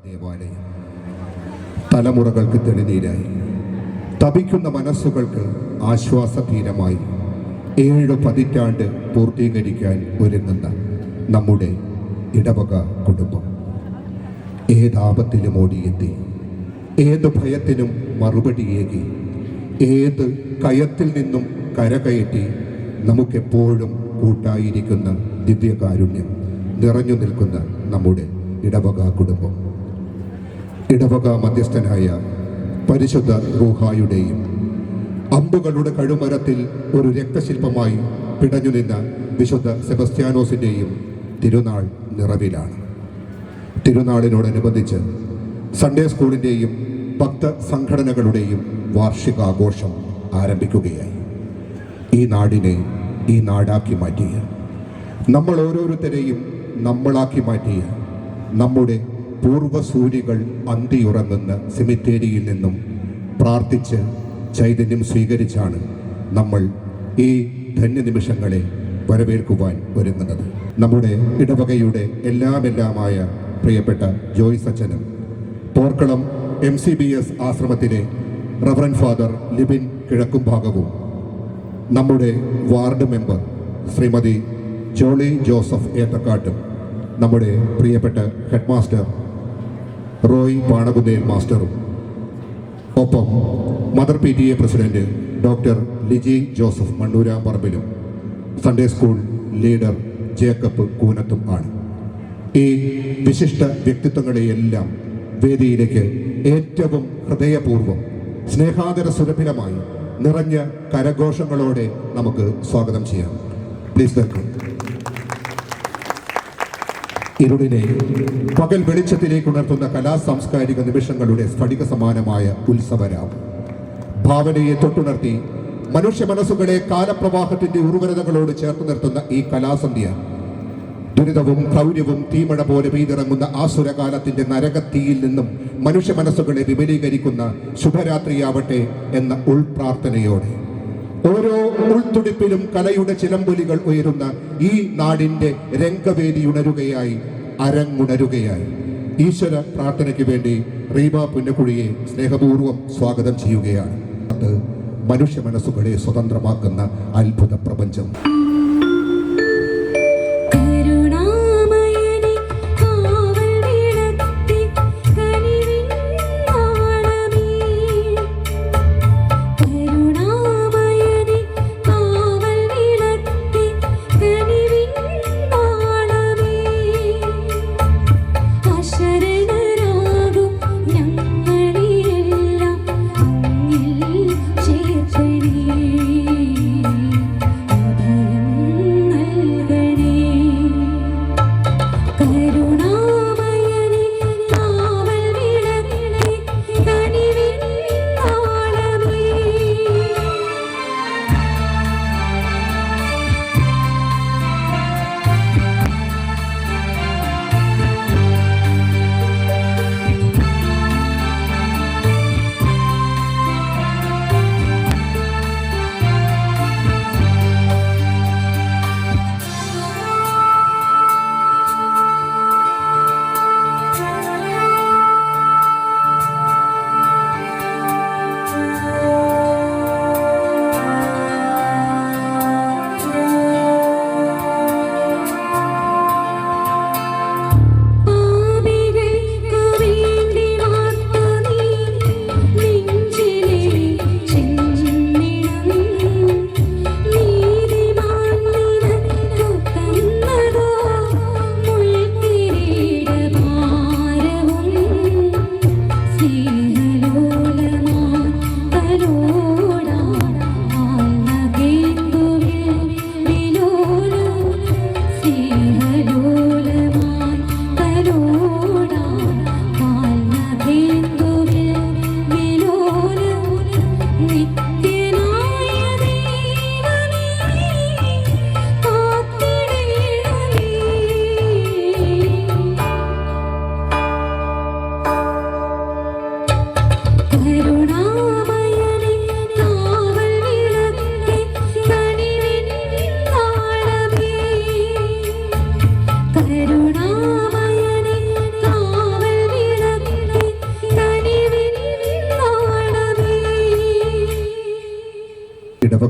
ദേവാലയം തലമുറകൾക്ക് തെളിനീരായി, തപിക്കുന്ന മനസ്സുകൾക്ക് ആശ്വാസതീരമായി 7 പതിറ്റാണ്ട് പൂർത്തീകരിക്കാൻ ഒരുങ്ങുന്ന നമ്മുടെ ഇടവക കുടുംബം ഏതാപത്തിലും ഓടിയെത്തി, ഏത് ഭയത്തിനും മറുപടിയേകി, ഏത് കയത്തിൽ നിന്നും കരകയറ്റി നമുക്കെപ്പോഴും കൂട്ടായിരിക്കുന്ന ദിവ്യകാരുണ്യം നിറഞ്ഞു നിൽക്കുന്ന നമ്മുടെ ഇടവക കുടുംബം. ഇടവക മധ്യസ്ഥനായ പരിശുദ്ധ റൂഹായുടെയും അമ്പുകളുടെ കഴുമരത്തിൽ ഒരു രക്തശില്പമായി പിടഞ്ഞു നിന്ന വിശുദ്ധ സെബസ്ത്യാനോസിൻ്റെയും തിരുനാൾ നിറവിലാണ്. തിരുനാളിനോടനുബന്ധിച്ച് സൺഡേ സ്കൂളിൻ്റെയും ഭക്ത സംഘടനകളുടെയും വാർഷികാഘോഷം ആരംഭിക്കുകയായി. ഈ നാടിനെ ഈ നാടാക്കി മാറ്റിയ, നമ്മൾ ഓരോരുത്തരെയും നമ്മളാക്കി മാറ്റിയ നമ്മുടെ പൂർവ്വസൂരികൾ അന്തിയുറങ്ങുന്ന സെമിത്തേരിയിൽ നിന്നും പ്രാർത്ഥിച്ച് ചൈതന്യം സ്വീകരിച്ചാണ് നമ്മൾ ഈ ധന്യനിമിഷങ്ങളെ വരവേൽക്കുവാൻ ഒരുങ്ങുന്നത്. നമ്മുടെ ഇടവകയുടെ എല്ലാമായ പ്രിയപ്പെട്ട ജോയ്സ് അച്ഛനും പോർക്കളം MCBS ആശ്രമത്തിലെ റവറൻ ഫാദർ ലിബിൻ കിഴക്കുംഭാഗവും, നമ്മുടെ ward member Shrimati Jolly Joseph ഏത്തക്കാട്ടും, നമ്മുടെ പ്രിയപ്പെട്ട ഹെഡ് മാസ്റ്റർ റോയ് പാണകുന്നേൽ മാസ്റ്ററും, ഒപ്പം mother PTA president doctor Liji Joseph മണ്ണൂരാമ്പറമ്പിലും സൺഡേ സ്കൂൾ ലീഡർ ജേക്കബ് കൂനത്തും ആണ്. ഈ വിശിഷ്ട വ്യക്തിത്വങ്ങളെയെല്ലാം വേദിയിലേക്ക് ഏറ്റവും ഹൃദയപൂർവ്വം സ്നേഹാദര സുരഭിലമായി നിറഞ്ഞ കരഘോഷങ്ങളോടെ നമുക്ക് സ്വാഗതം ചെയ്യാം. Please welcome. ഇരുളിനെ പകൽ വെളിച്ചത്തിലേക്ക് ഉണർത്തുന്ന കലാസാംസ്കാരിക നിമിഷങ്ങളുടെ സ്ഫടിക സമാനമായ ഉത്സവരാവ് ഭാവനയെ തൊട്ടുണർത്തി മനുഷ്യ മനസ്സുകളെ കാലപ്രവാഹത്തിന്റെ ഉർവരതകളോട് ചേർത്ത് നിർത്തുന്ന ഈ കലാസന്ധ്യ ദുരിതവും ക്രൗര്യവും തീമഴ പോലെ പെയ്തിറങ്ങുന്ന ആസുരകാലത്തിന്റെ നരകത്തീയിൽ നിന്നും മനുഷ്യ മനസ്സുകളെ വിപുലീകരിക്കുന്ന ശുഭരാത്രിയാവട്ടെ എന്ന ഉൾപ്രാർത്ഥനയോടെ ഓരോ ഉൾത്തുടിപ്പിലും കലയുടെ ചിലമ്പൊലികൾ ഉയരുന്ന ഈ നാടിന്റെ രംഗവേദി ഉണരുകയായി, അരങ്ങുണരുകയായി. ഈശ്വര പ്രാർത്ഥനയ്ക്ക് വേണ്ടി റീബ പുന്നക്കുഴിയെ സ്നേഹപൂർവ്വം സ്വാഗതം ചെയ്യുകയാണ്. അത് മനുഷ്യ മനസ്സുകളെ സ്വതന്ത്രമാക്കുന്ന അത്ഭുത പ്രപഞ്ചം. ചേർത്തണി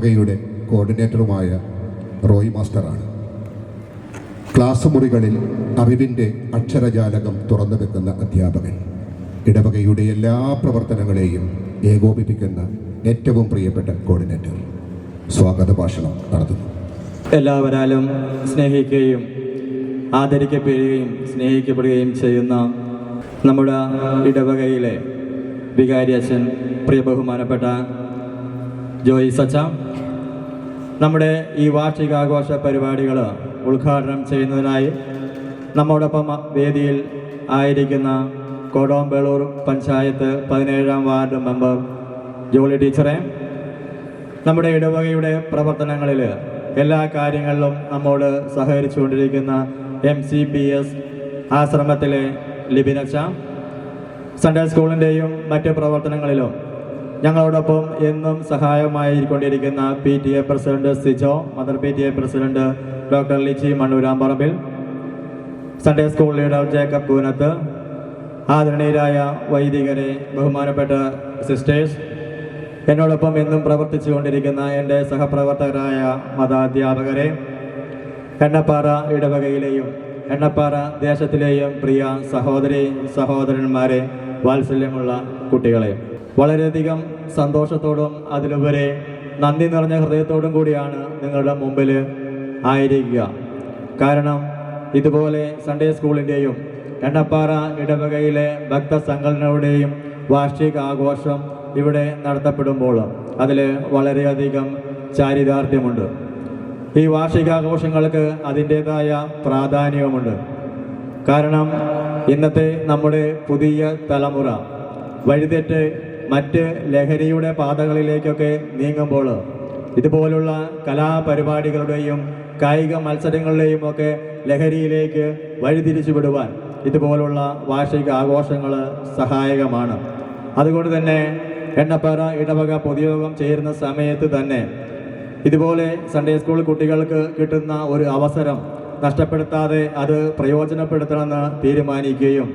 ഇടവകയുടെ കോർഡിനേറ്ററുമായ റോയ് മാസ്റ്ററാണ്. ക്ലാസ് മുറികളിൽ അറിവിൻ്റെ അക്ഷരജാലകം തുറന്നു വെക്കുന്ന അധ്യാപകൻ, ഇടവകയുടെ എല്ലാ പ്രവർത്തനങ്ങളെയും ഏകോപിപ്പിക്കുന്ന ഏറ്റവും പ്രിയപ്പെട്ട കോർഡിനേറ്റർ സ്വാഗത ഭാഷണം നടത്തുന്നു. എല്ലാവരാലും സ്നേഹിക്കുകയും ആദരിക്കപ്പെടുകയും സ്നേഹിക്കപ്പെടുകയും ചെയ്യുന്ന നമ്മുടെ ഇടവകയിലെ വികാരി അച്ഛൻ, പ്രിയ ബഹുമാനപ്പെട്ട ജോയിസ് അച്ഛ, നമ്മുടെ ഈ വാർഷികാഘോഷ പരിപാടികൾ ഉദ്ഘാടനം ചെയ്യുന്നതിനായി നമ്മോടൊപ്പം വേദിയിൽ ആയിരിക്കുന്ന കോടോംബേളൂർ പഞ്ചായത്ത് 17-ാം വാർഡ് മെമ്പർ ജോളി ടീച്ചറെ, നമ്മുടെ ഇടവകയുടെ പ്രവർത്തനങ്ങളിൽ എല്ലാ കാര്യങ്ങളിലും നമ്മോട് സഹകരിച്ചുകൊണ്ടിരിക്കുന്ന MCPS ആശ്രമത്തിലെ ലിബിനച്ച, സൺഡേ സ്കൂളിൻ്റെയും മറ്റ് പ്രവർത്തനങ്ങളിലും ഞങ്ങളോടൊപ്പം എന്നും സഹായമായിക്കൊണ്ടിരിക്കുന്ന PTA president Sijo, mother PTA president doctor Liji Mannoorambarambil, Sunday school leader Jacob Koonath, ആദരണീയരായ വൈദികരെ, ബഹുമാനപ്പെട്ട സിസ്റ്റേഴ്സ്, എന്നോടൊപ്പം എന്നും പ്രവർത്തിച്ചു കൊണ്ടിരിക്കുന്ന എൻ്റെ സഹപ്രവർത്തകരായ മതാധ്യാപകരെ, എണ്ണപ്പാറ ഇടവകയിലെയും എണ്ണപ്പാറ ദേശത്തിലെയും പ്രിയ സഹോദരി സഹോദരന്മാരെ, വാത്സല്യമുള്ള കുട്ടികളെ, വളരെയധികം സന്തോഷത്തോടും അതിലുപരി നന്ദി നിറഞ്ഞ ഹൃദയത്തോടും കൂടിയാണ് നിങ്ങളുടെ മുമ്പിൽ ആയിരിക്കുക. കാരണം ഇതുപോലെ സൺഡേ സ്കൂളിൻ്റെയും എണ്ണപ്പാറ ഇടവകയിലെ ഭക്തസംഘടനയുടെയും വാർഷിക ആഘോഷം ഇവിടെ നടത്തപ്പെടുമ്പോൾ അതിൽ വളരെയധികം ചാരിതാർത്ഥ്യമുണ്ട്. ഈ വാർഷികാഘോഷങ്ങൾക്ക് അതിൻ്റേതായ പ്രാധാന്യവുമുണ്ട്. കാരണം ഇന്നത്തെ നമ്മുടെ പുതിയ തലമുറ വഴിതെറ്റ് മറ്റ് ലഹരിയുടെ പാതകളിലേക്കൊക്കെ നീങ്ങുമ്പോൾ ഇതുപോലുള്ള കലാപരിപാടികളുടെയും കായിക മത്സരങ്ങളുടെയും ഒക്കെ ലഹരിയിലേക്ക് വഴിതിരിച്ചു വിടുവാൻ ഇതുപോലുള്ള വാർഷിക ആഘോഷങ്ങൾ സഹായകമാണ്. അതുകൊണ്ട് തന്നെ എണ്ണപ്പാറ ഇടവക പൊതുയോഗം ചേരുന്ന സമയത്ത് തന്നെ ഇതുപോലെ സൺഡേ സ്കൂൾ കുട്ടികൾക്ക് കിട്ടുന്ന ഒരു അവസരം നഷ്ടപ്പെടുത്താതെ അത് പ്രയോജനപ്പെടുത്തണമെന്ന് തീരുമാനിക്കുകയും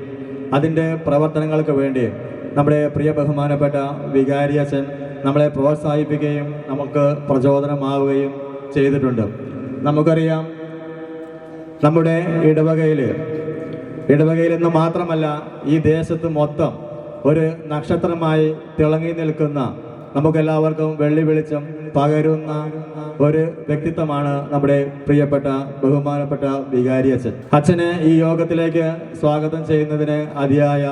അതിൻ്റെ പ്രവർത്തനങ്ങൾക്ക് വേണ്ടി നമ്മുടെ പ്രിയ ബഹുമാനപ്പെട്ട വികാരി അച്ഛൻ നമ്മളെ പ്രോത്സാഹിപ്പിക്കുകയും നമുക്ക് പ്രചോദനമാവുകയും ചെയ്തിട്ടുണ്ട്. നമുക്കറിയാം, നമ്മുടെ ഇടവകയിൽ നിന്ന് മാത്രമല്ല ഈ ദേശത്ത് മൊത്തം ഒരു നക്ഷത്രമായി തിളങ്ങി നിൽക്കുന്ന, നമുക്കെല്ലാവർക്കും വെള്ളി വെളിച്ചം പകരുന്ന ഒരു വ്യക്തിത്വമാണ് നമ്മുടെ പ്രിയപ്പെട്ട ബഹുമാനപ്പെട്ട വികാരി അച്ഛൻ. അച്ഛനെ ഈ യോഗത്തിലേക്ക് സ്വാഗതം ചെയ്യുന്നതിന് അതിയായ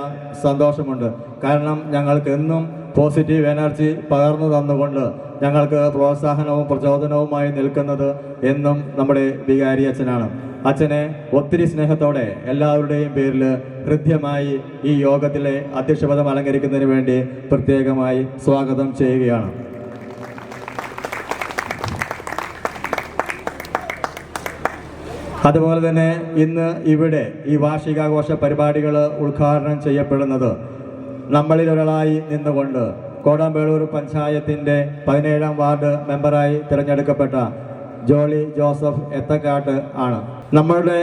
സന്തോഷമുണ്ട്. കാരണം ഞങ്ങൾക്ക് എന്നും പോസിറ്റീവ് എനർജി പകർന്നു തന്നുകൊണ്ട് ഞങ്ങൾക്ക് പ്രോത്സാഹനവും പ്രചോദനവുമായി നിൽക്കുന്നത് എന്നും നമ്മുടെ വികാരി അച്ഛനാണ്. അച്ഛനെ ഒത്തിരി സ്നേഹത്തോടെ എല്ലാവരുടെയും പേരിൽ ഹൃദ്യമായി ഈ യോഗത്തിലെ അധ്യക്ഷപദം അലങ്കരിക്കുന്നതിന് വേണ്ടി പ്രത്യേകമായി സ്വാഗതം ചെയ്യുകയാണ്. അതുപോലെ തന്നെ ഇന്ന് ഇവിടെ ഈ വാർഷികാഘോഷ പരിപാടികൾ ഉദ്ഘാടനം ചെയ്യപ്പെടുന്നത് നമ്മളിൽ ഒരാളായി നിന്നുകൊണ്ട് കോടോംബേളൂർ പഞ്ചായത്തിൻ്റെ 17-ാം വാർഡ് മെമ്പറായി തിരഞ്ഞെടുക്കപ്പെട്ട ജോളി ജോസഫ് എത്തക്കാട്ട് ആണ്. നമ്മളുടെ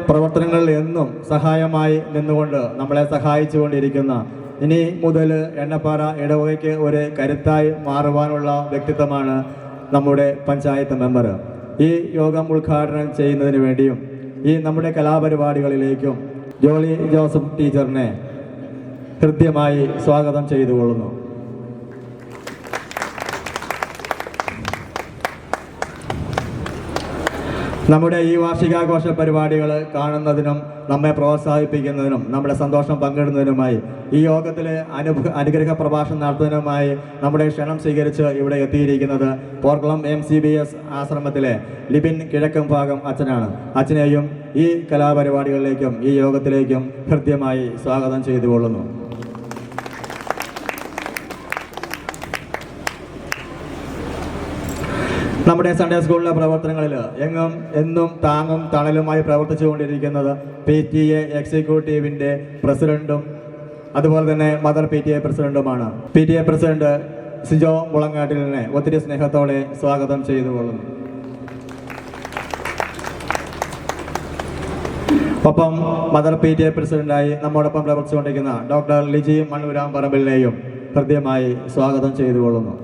പ്രവർത്തനങ്ങളിൽ എന്നും സഹായമായി നിന്നുകൊണ്ട് നമ്മളെ സഹായിച്ചുകൊണ്ടിരിക്കുന്ന, ഇനി മുതൽ എണ്ണപ്പാറ ഇടവകയ്ക്ക് ഒരു കരുത്തായി മാറുവാനുള്ള വ്യക്തിത്വമാണ് നമ്മുടെ പഞ്ചായത്ത് മെമ്പർ. ഈ യോഗം ഉദ്ഘാടനം ചെയ്യുന്നതിന് വേണ്ടിയും ഈ നമ്മുടെ കലാപരിപാടികളിലേക്കും ജോളി ജോസഫ് ടീച്ചറിനെ ഹൃദ്യമായി സ്വാഗതം ചെയ്തുകൊള്ളുന്നു. നമ്മുടെ ഈ വാർഷികാഘോഷ പരിപാടികൾ കാണുന്നതിനും നമ്മെ പ്രോത്സാഹിപ്പിക്കുന്നതിനും നമ്മുടെ സന്തോഷം പങ്കിടുന്നതിനുമായി ഈ യോഗത്തിൽ അനുഗ്രഹ പ്രഭാഷണം നടത്തുന്നതിനുമായി നമ്മുടെ ക്ഷണം സ്വീകരിച്ച് ഇവിടെ എത്തിയിരിക്കുന്നത് പോർക്കുളം MCBS ആശ്രമത്തിലെ ലിബിൻ കിഴക്കും ഭാഗം അച്ഛനാണ്. അച്ഛനെയും ഈ കലാപരിപാടികളിലേക്കും ഈ യോഗത്തിലേക്കും ഹൃദ്യമായി സ്വാഗതം ചെയ്തുകൊള്ളുന്നു. നമ്മുടെ സൺഡേ സ്കൂളിലെ പ്രവർത്തനങ്ങളിൽ എന്നും താങ്ങും തണലുമായി പ്രവർത്തിച്ചുകൊണ്ടിരിക്കുന്നത് PTA എക്സിക്യൂട്ടീവിൻ്റെ പ്രസിഡന്റും അതുപോലെ തന്നെ മദർ PTA പ്രസിഡന്റുമാണ്. PTA പ്രസിഡന്റ് സിജോ മുളങ്ങാട്ടിലിനെ ഒത്തിരി സ്നേഹത്തോടെ സ്വാഗതം ചെയ്തുകൊള്ളുന്നു. ഒപ്പം മദർ PTA പ്രസിഡന്റായി നമ്മോടൊപ്പം പ്രവർത്തിച്ചുകൊണ്ടിരിക്കുന്ന ഡോക്ടർ ലിജി മണ്ണൂരാമ്പറമ്പിലിനെയും ഹൃദ്യമായി സ്വാഗതം ചെയ്തുകൊള്ളുന്നു.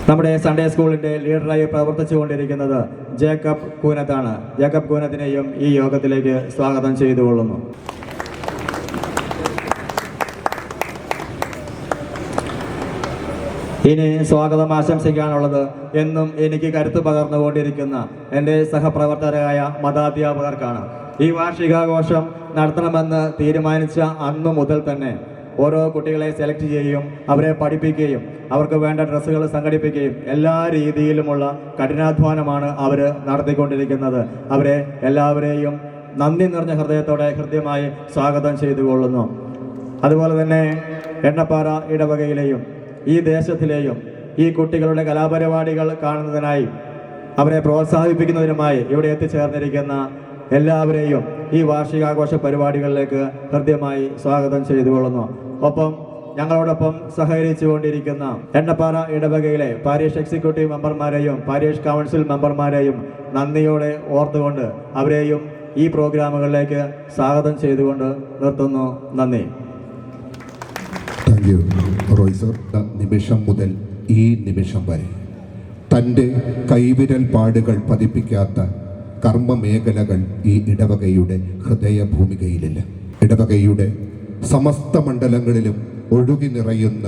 നമ്മുടെ സൺഡേ സ്കൂളിൻ്റെ ലീഡറായി പ്രവർത്തിച്ചുകൊണ്ടിരിക്കുന്നത് ജേക്കബ് കൂനത്താണ്. ജേക്കബ് കൂനത്തിനെയും ഈ യോഗത്തിലേക്ക് സ്വാഗതം ചെയ്തുകൊള്ളുന്നു. ഇനി സ്വാഗതം ആശംസിക്കാനുള്ളത് എന്നും എനിക്ക് കരുത്ത് പകർന്നുകൊണ്ടിരിക്കുന്ന എൻ്റെ സഹപ്രവർത്തകരായ മതാധ്യാപകർക്കാണ്. ഈ വാർഷികാഘോഷം നടത്തണമെന്ന് തീരുമാനിച്ച അന്നു മുതൽ തന്നെ ഓരോ കുട്ടികളെ സെലക്ട് ചെയ്യുകയും അവരെ പഠിപ്പിക്കുകയും അവർക്ക് വേണ്ട ഡ്രസ്സുകൾ സംഘടിപ്പിക്കുകയും എല്ലാ രീതിയിലുമുള്ള കഠിനാധ്വാനമാണ് അവർ നടത്തിക്കൊണ്ടിരിക്കുന്നത്. അവരെ എല്ലാവരെയും നന്ദി നിറഞ്ഞ ഹൃദയത്തോടെ ഹൃദ്യമായി സ്വാഗതം ചെയ്തുകൊള്ളുന്നു. അതുപോലെ തന്നെ എണ്ണപ്പാറ ഇടവകയിലെയും ഈ ദേശത്തിലെയും ഈ കുട്ടികളുടെ കലാപരിപാടികൾ കാണുന്നതിനായി അവരെ പ്രോത്സാഹിപ്പിക്കുന്നതിനുമായി ഇവിടെ എത്തിച്ചേർന്നിരിക്കുന്ന എല്ലാവരെയും ഈ വാർഷികാഘോഷ പരിപാടികളിലേക്ക് ഹൃദ്യമായി സ്വാഗതം ചെയ്തുകൊള്ളുന്നു. ഒപ്പം ഞങ്ങളോടൊപ്പം സഹകരിച്ചുകൊണ്ടിരിക്കുന്ന എണ്ണപ്പാറ ഇടവകയിലെ പാരീഷ് എക്സിക്യൂട്ടീവ് മെമ്പർമാരെയും പാരീഷ് കൗൺസിൽ മെമ്പർമാരെയും നന്ദിയോടെ ഓർത്തുകൊണ്ട് അവരെയും ഈ പ്രോഗ്രാമുകളിലേക്ക് സ്വാഗതം ചെയ്തുകൊണ്ട് നിർത്തുന്നു. നന്ദി. Thank you Roy sir. നിമിഷം മുതൽ ഈ നിമിഷം വരെ തൻ്റെ കൈവിരൽ പാടുകൾ പതിപ്പിക്കാത്ത കർമ്മമേഖലകൾ ഈ ഇടവകയുടെ ഹൃദയഭൂമികയിലില്ല. ഇടവകയുടെ സമസ്ത മണ്ഡലങ്ങളിലും ഒഴുകി നിറയുന്ന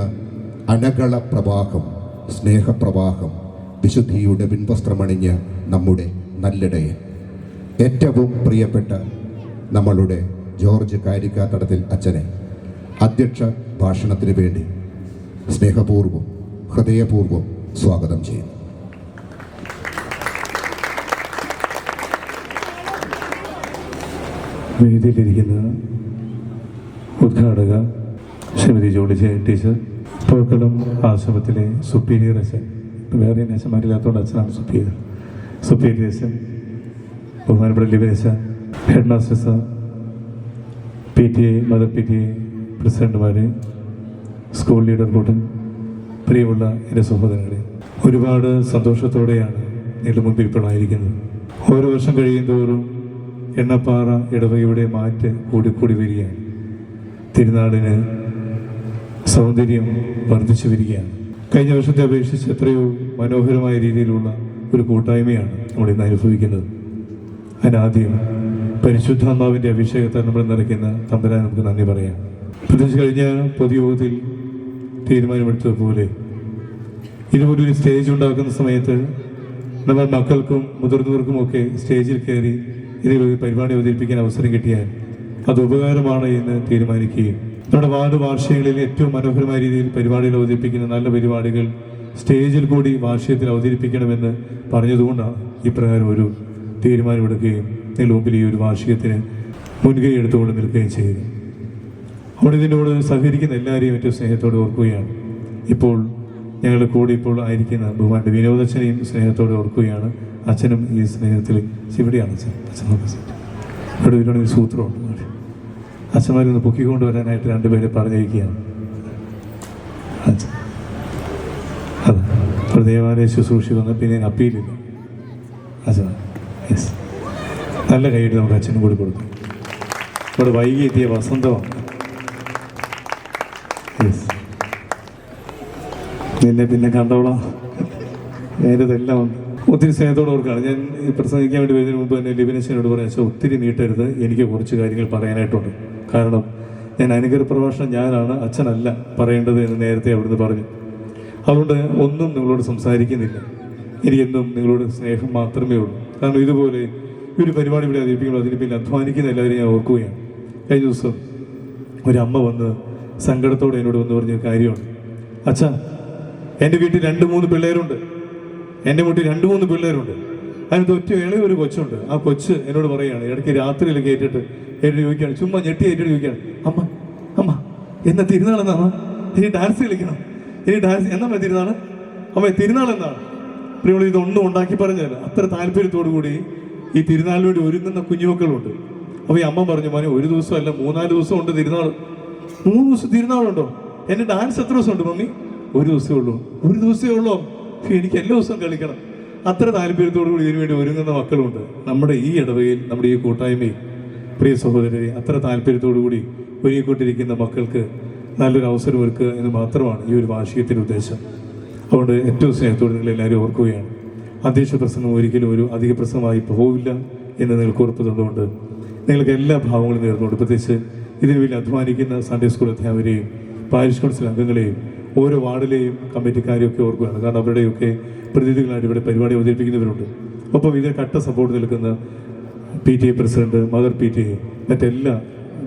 അനകള പ്രവാഹം, സ്നേഹപ്രവാഹം, വിശുദ്ധിയുടെ പിൻവസ്ത്രമണിഞ്ഞ നമ്മുടെ നല്ലിടയൻ, ഏറ്റവും പ്രിയപ്പെട്ട നമ്മളുടെ ജോർജ് കാരിക്കാത്തടത്തിൽ അച്ഛനെ അധ്യക്ഷ ഭാഷണത്തിന് വേണ്ടി സ്നേഹപൂർവ്വം ഹൃദയപൂർവ്വം സ്വാഗതം ചെയ്യുന്നു. വേദിയിലിരിക്കുന്ന ഉദ്ഘാടക ശ്രീമതി ജോളി ടീച്ചർ, പോക്കളം ആശ്രമത്തിലെ സുപ്പീരിയർ അച്ഛൻ, വേറെ അച്ഛന്മാരില്ലാത്തതുകൊണ്ട് അച്ഛനാണ് സുപ്പീരിയർ അച്ഛൻ, ബഹുമാനപ്പെട്ട ലിബേശ, headmaster sir, PTA mother PTA പ്രസിഡന്റുമാർ, സ്കൂൾ ലീഡർ കൂട്ടൻ, പ്രിയമുള്ള എൻ്റെ സഹോദരങ്ങളെ, ഒരുപാട് സന്തോഷത്തോടെയാണ് നിങ്ങളുടെ മുമ്പിൽ ഇപ്പോഴായിരിക്കുന്നത്. ഓരോ വർഷം കഴിയുന്തോറും എണ്ണപ്പാറ ഇടവകയുടെ മാറ്റ് കൂടിക്കൂടി വരികയാണ്. തിരുനാളിന് സൗന്ദര്യം വർദ്ധിച്ചു വരികയാണ്. കഴിഞ്ഞ വർഷത്തെ അപേക്ഷിച്ച് എത്രയോ മനോഹരമായ രീതിയിലുള്ള ഒരു കൂട്ടായ്മയാണ് നമ്മൾ ഇന്ന് അനുഭവിക്കുന്നത്. അതിനാദ്യം പരിശുദ്ധാത്മാവിൻ്റെ അഭിഷേകത്താൽ നമ്മൾ നിറയ്ക്കുന്ന തമ്പുരാൻ നമുക്ക് നന്ദി പറയാം. പ്രത്യേകിച്ച് കഴിഞ്ഞ പൊതുയോഗത്തിൽ തീരുമാനമെടുത്തതുപോലെ ഇതുപോലൊരു സ്റ്റേജ് ഉണ്ടാക്കുന്ന സമയത്ത് നമ്മൾ മക്കൾക്കും മുതിർന്നവർക്കുമൊക്കെ സ്റ്റേജിൽ കയറി ഇതിലൊരു പരിപാടി അവതരിപ്പിക്കാൻ അവസരം കിട്ടിയാൽ അത് ഉപകാരമാണ് എന്ന് തീരുമാനിക്കുകയും നമ്മുടെ വാർഷികങ്ങളിൽ ഏറ്റവും മനോഹരമായ രീതിയിൽ പരിപാടികൾ അവതരിപ്പിക്കുന്ന നല്ല പരിപാടികൾ സ്റ്റേജിൽ കൂടി വാർഷികത്തിൽ അവതരിപ്പിക്കണമെന്ന് പറഞ്ഞതുകൊണ്ടാണ് ഇപ്രകാരം ഒരു തീരുമാനമെടുക്കുകയും ഇതിന് മുമ്പിൽ ഈ ഒരു വാർഷികത്തിന് മുൻകൈ എടുത്തുകൊണ്ട് നിൽക്കുകയും ചെയ്തു. അവിടെ ഇതിനോട് സഹകരിക്കുന്ന എല്ലാവരെയും ഏറ്റവും സ്നേഹത്തോടെ ഓർക്കുകയാണ്. ഇപ്പോൾ ഞങ്ങളുടെ കൂടെ ഇപ്പോൾ ആയിരിക്കുന്ന ബഹുമാന്റെ വിനോദച്ഛനെയും സ്നേഹത്തോടെ ഓർക്കുകയാണ്. അച്ഛനും ഈ സ്നേഹത്തിൽ ഇവിടെയാണ് ഇവിടെ ഒരു സൂത്രമുണ്ട്. അച്ഛന്മാരൊന്ന് പൊക്കിക്കൊണ്ട് വരാനായിട്ട് രണ്ടുപേരെ പറഞ്ഞിരിക്കുകയാണ്. അതെ, ഇപ്പോൾ ദേവാലയ ശുശ്രൂഷ വന്ന് പിന്നെ അപ്പീലില്ല. അച്ഛൻ യെസ്, നല്ല കൈയിട്ട് നമുക്ക് അച്ഛനും കൂടി കൊടുക്കും. ഇവിടെ വൈകി എത്തിയ വസന്തമാണ്. യെസ്, നിന്നെ പിന്നെ കണ്ടോളാം. ഞാനിതെല്ലാം ഉണ്ട്. ഒത്തിരി സ്നേഹത്തോടെ ഓർക്കാണ്. ഞാൻ പ്രസംഗിക്കാൻ വേണ്ടി വരുന്നതിന് മുമ്പ് തന്നെ ലിബിനേശനോട് പറയാം, ഒത്തിരി നീട്ടരുത്, എനിക്ക് കുറച്ച് കാര്യങ്ങൾ പറയാനായിട്ടുണ്ട്. കാരണം ഞാൻ അനുഗ്രഹ പ്രഭാഷണം ഞാനാണ്, അച്ഛനല്ല പറയേണ്ടത് എന്ന് നേരത്തെ അവിടുന്ന് പറഞ്ഞു. അതുകൊണ്ട് ഒന്നും നിങ്ങളോട് സംസാരിക്കുന്നില്ല. എനിക്കെന്നും നിങ്ങളോട് സ്നേഹം മാത്രമേ ഉള്ളൂ. കാരണം ഇതുപോലെ ഒരു പരിപാടി ഇവിടെ അവതരിപ്പിക്കുമ്പോൾ അതിന് പിന്നെ അധ്വാനിക്കുന്ന എല്ലാവരും ഞാൻ ഓർക്കുകയാണ്. കഴിഞ്ഞ ദിവസം ഒരമ്മ വന്ന് സങ്കടത്തോടെ എന്നോട് വന്ന് പറഞ്ഞൊരു കാര്യമാണ്. അച്ഛാ, എൻ്റെ വീട്ടിൽ 2-3 പിള്ളേരുണ്ട്. എൻ്റെ വീട്ടിൽ 2-3 പിള്ളേരുണ്ട്. അതിനകത്ത് ഒറ്റ ഇളയൊരു കൊച്ചുണ്ട്. ആ കൊച്ച് എന്നോട് പറയുകയാണ്, ഇടയ്ക്ക് രാത്രിയിൽ കേട്ടിട്ട് എന്നോട് ചോദിക്കുകയാണ്, ചുമ്മാ ഞെട്ടി ഏറ്റോട് ചോദിക്കുകയാണ്, അമ്മ അമ്മ എന്നാ തിരുനാളെന്നാണ്, ഇനി ഡാൻസ് കളിക്കണം, ഇനി ഡാൻസ് എന്നാ തിരുനാൾ, അമ്മ തിരുനാൾ എന്നാണ്. പ്രിയമുള്ള ഇതൊന്നും ഉണ്ടാക്കി പറഞ്ഞതല്ല, അത്ര താല്പര്യത്തോടു കൂടി ഈ തിരുനാളിന് വേണ്ടി ഒരുങ്ങുന്ന കുഞ്ഞുമക്കളുണ്ട്. അപ്പോൾ ഈ അമ്മ പറഞ്ഞു, മോനെ 1 ദിവസമല്ല 3-4 ദിവസം ഉണ്ട് തിരുനാൾ. 3 ദിവസം തിരുനാളുണ്ടോ? എൻ്റെ ഡാൻസ് എത്ര ദിവസം ഉണ്ട് മമ്മി? 1 ദിവസമേ ഉള്ളൂ. 1 ദിവസമേ ഉള്ളൂ, എനിക്ക് എല്ലാ ദിവസവും കളിക്കണം. അത്ര താല്പര്യത്തോടു കൂടി ഇതിനു വേണ്ടി ഒരുങ്ങുന്ന മക്കളുണ്ട് നമ്മുടെ ഈ ഇടവകയിൽ, നമ്മുടെ ഈ കൂട്ടായ്മയിൽ. പ്രിയ സഹോദരരെ, അത്ര താല്പര്യത്തോടു കൂടി ഒരുങ്ങിക്കൊണ്ടിരിക്കുന്ന മക്കൾക്ക് നല്ലൊരു അവസരം ഒരുക്കുക എന്ന് മാത്രമാണ് ഈ ഒരു വാർഷികത്തിൻ്റെ ഉദ്ദേശം. അതുകൊണ്ട് ഏറ്റവും സ്നേഹത്തോടെ നിങ്ങളെല്ലാവരും ഓർക്കുകയാണ്. അധ്യക്ഷ പ്രസംഗം ഒരിക്കലും ഒരു അധിക പ്രസംഗമായി പോവില്ല എന്ന് നിങ്ങൾക്ക് ഉറപ്പ് തന്നുകൊണ്ട് നിങ്ങൾക്ക് എല്ലാ ഭാവങ്ങളും നേർന്നുകൊണ്ട്, പ്രത്യേകിച്ച് ഇതിനു വേണ്ടി അധ്വാനിക്കുന്ന സൺഡേ സ്കൂൾ അധ്യാപകരെയും പാരിഷ് കൗൺസിൽ അംഗങ്ങളെയും ഓരോ വാർഡിലെയും കമ്മിറ്റിക്കാരെയും ഒക്കെ ഓർക്കുകയാണ്. കാരണം അവരുടെയൊക്കെ പ്രതിനിധികളായിട്ട് ഇവിടെ പരിപാടി അവതരിപ്പിക്കുന്നവരുണ്ട്. ഒപ്പം ഇതിന് കട്ട സപ്പോർട്ട് നിൽക്കുന്ന PTA പ്രസിഡന്റ്, മദർ PTA, മറ്റെല്ലാ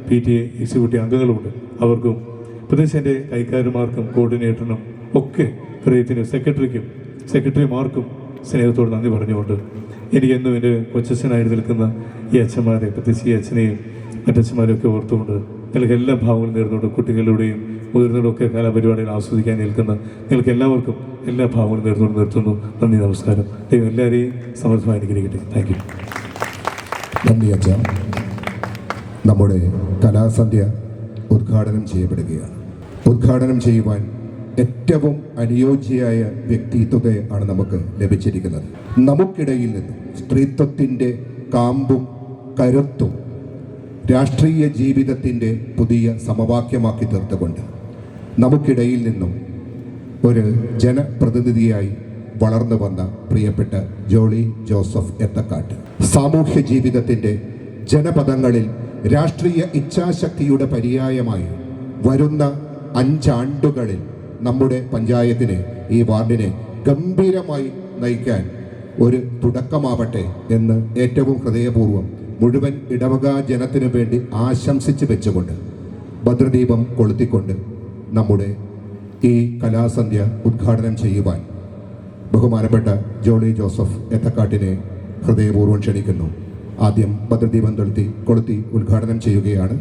PTA എക്സിക്യൂട്ടീവ് അംഗങ്ങളുമുണ്ട്. അവർക്കും പ്രത്യേകിച്ച് എൻ്റെ കൈക്കാരന്മാർക്കും കോർഡിനേറ്ററിനും ഒക്കെ ഹൃദയത്തിനും സെക്രട്ടറിമാർക്കും സ്നേഹത്തോട് നന്ദി പറഞ്ഞുകൊണ്ട് എനിക്കെന്നും എൻ്റെ കൊച്ചച്ഛനായിട്ട് നിൽക്കുന്ന ഈ അച്ഛന്മാരെ, പ്രത്യേകിച്ച് ഈ അച്ഛനെയും മറ്റച്ഛന്മാരെയൊക്കെ ഓർത്തുകൊണ്ട് നിങ്ങൾക്ക് എല്ലാ ഭാവങ്ങളും നേർന്നുകൊണ്ട് കുട്ടികളുടെയും മുതിർന്നവരുടെ ഒക്കെ കലാപരിപാടികൾ ആസ്വദിക്കാൻ നിൽക്കുന്ന നിങ്ങൾക്ക് എല്ലാവർക്കും എല്ലാ ഭാവങ്ങളും നേർന്നുകൊണ്ട് നിർത്തുന്നു. നന്ദി, നമസ്കാരം. ദൈവം എല്ലാവരെയും സമർത്ഥമായി അനുഗ്രഹിക്കട്ടെ. Thank you. നന്ദി അച്ഛ. നമ്മുടെ കലാസന്ധ്യ ഉദ്ഘാടനം ചെയ്യപ്പെടുകയാണ്. ഉദ്ഘാടനം ചെയ്യുവാൻ ഏറ്റവും അനുയോജ്യയായ വ്യക്തിത്വത്തെയാണ് നമുക്ക് ലഭിച്ചിരിക്കുന്നത്. നമുക്കിടയിൽ നിന്ന് സ്ത്രീത്വത്തിൻ്റെ കാമ്പും കരുത്തും രാഷ്ട്രീയ ജീവിതത്തിൻ്റെ പുതിയ സമവാക്യമാക്കി തീർത്തുകൊണ്ട് നമുക്കിടയിൽ നിന്നും ഒരു ജനപ്രതിനിധിയായി വളർന്നു വന്ന പ്രിയപ്പെട്ട ജോളി ജോസഫ് എത്തക്കാട്ട് സാമൂഹ്യ ജീവിതത്തിൻ്റെ ജനപദങ്ങളിൽ രാഷ്ട്രീയ ഇച്ഛാശക്തിയുടെ പര്യായമായി വരുന്ന 5 ആണ്ടുകളിൽ നമ്മുടെ പഞ്ചായത്തിനെ, ഈ വാർഡിനെ ഗംഭീരമായി നയിക്കാൻ ഒരു തുടക്കമാവട്ടെ എന്ന് ഏറ്റവും ഹൃദയപൂർവ്വം മുഴുവൻ ഇടവക ജനത്തിനു വേണ്ടി ആശംസിച്ച് വെച്ചുകൊണ്ട് ഭദ്രദീപം കൊളുത്തിക്കൊണ്ട് നമ്മുടെ ഈ കലാസന്ധ്യ ഉദ്ഘാടനം ചെയ്യുവാൻ ബഹുമാനപ്പെട്ട ജോളി ജോസഫ് എത്തക്കാട്ടിനെ ഹൃദയപൂർവ്വം ക്ഷണിക്കുന്നു. ആദ്യം ഭദ്രദീപം കൊളുത്തി ഉദ്ഘാടനം ചെയ്യുകയാണ്.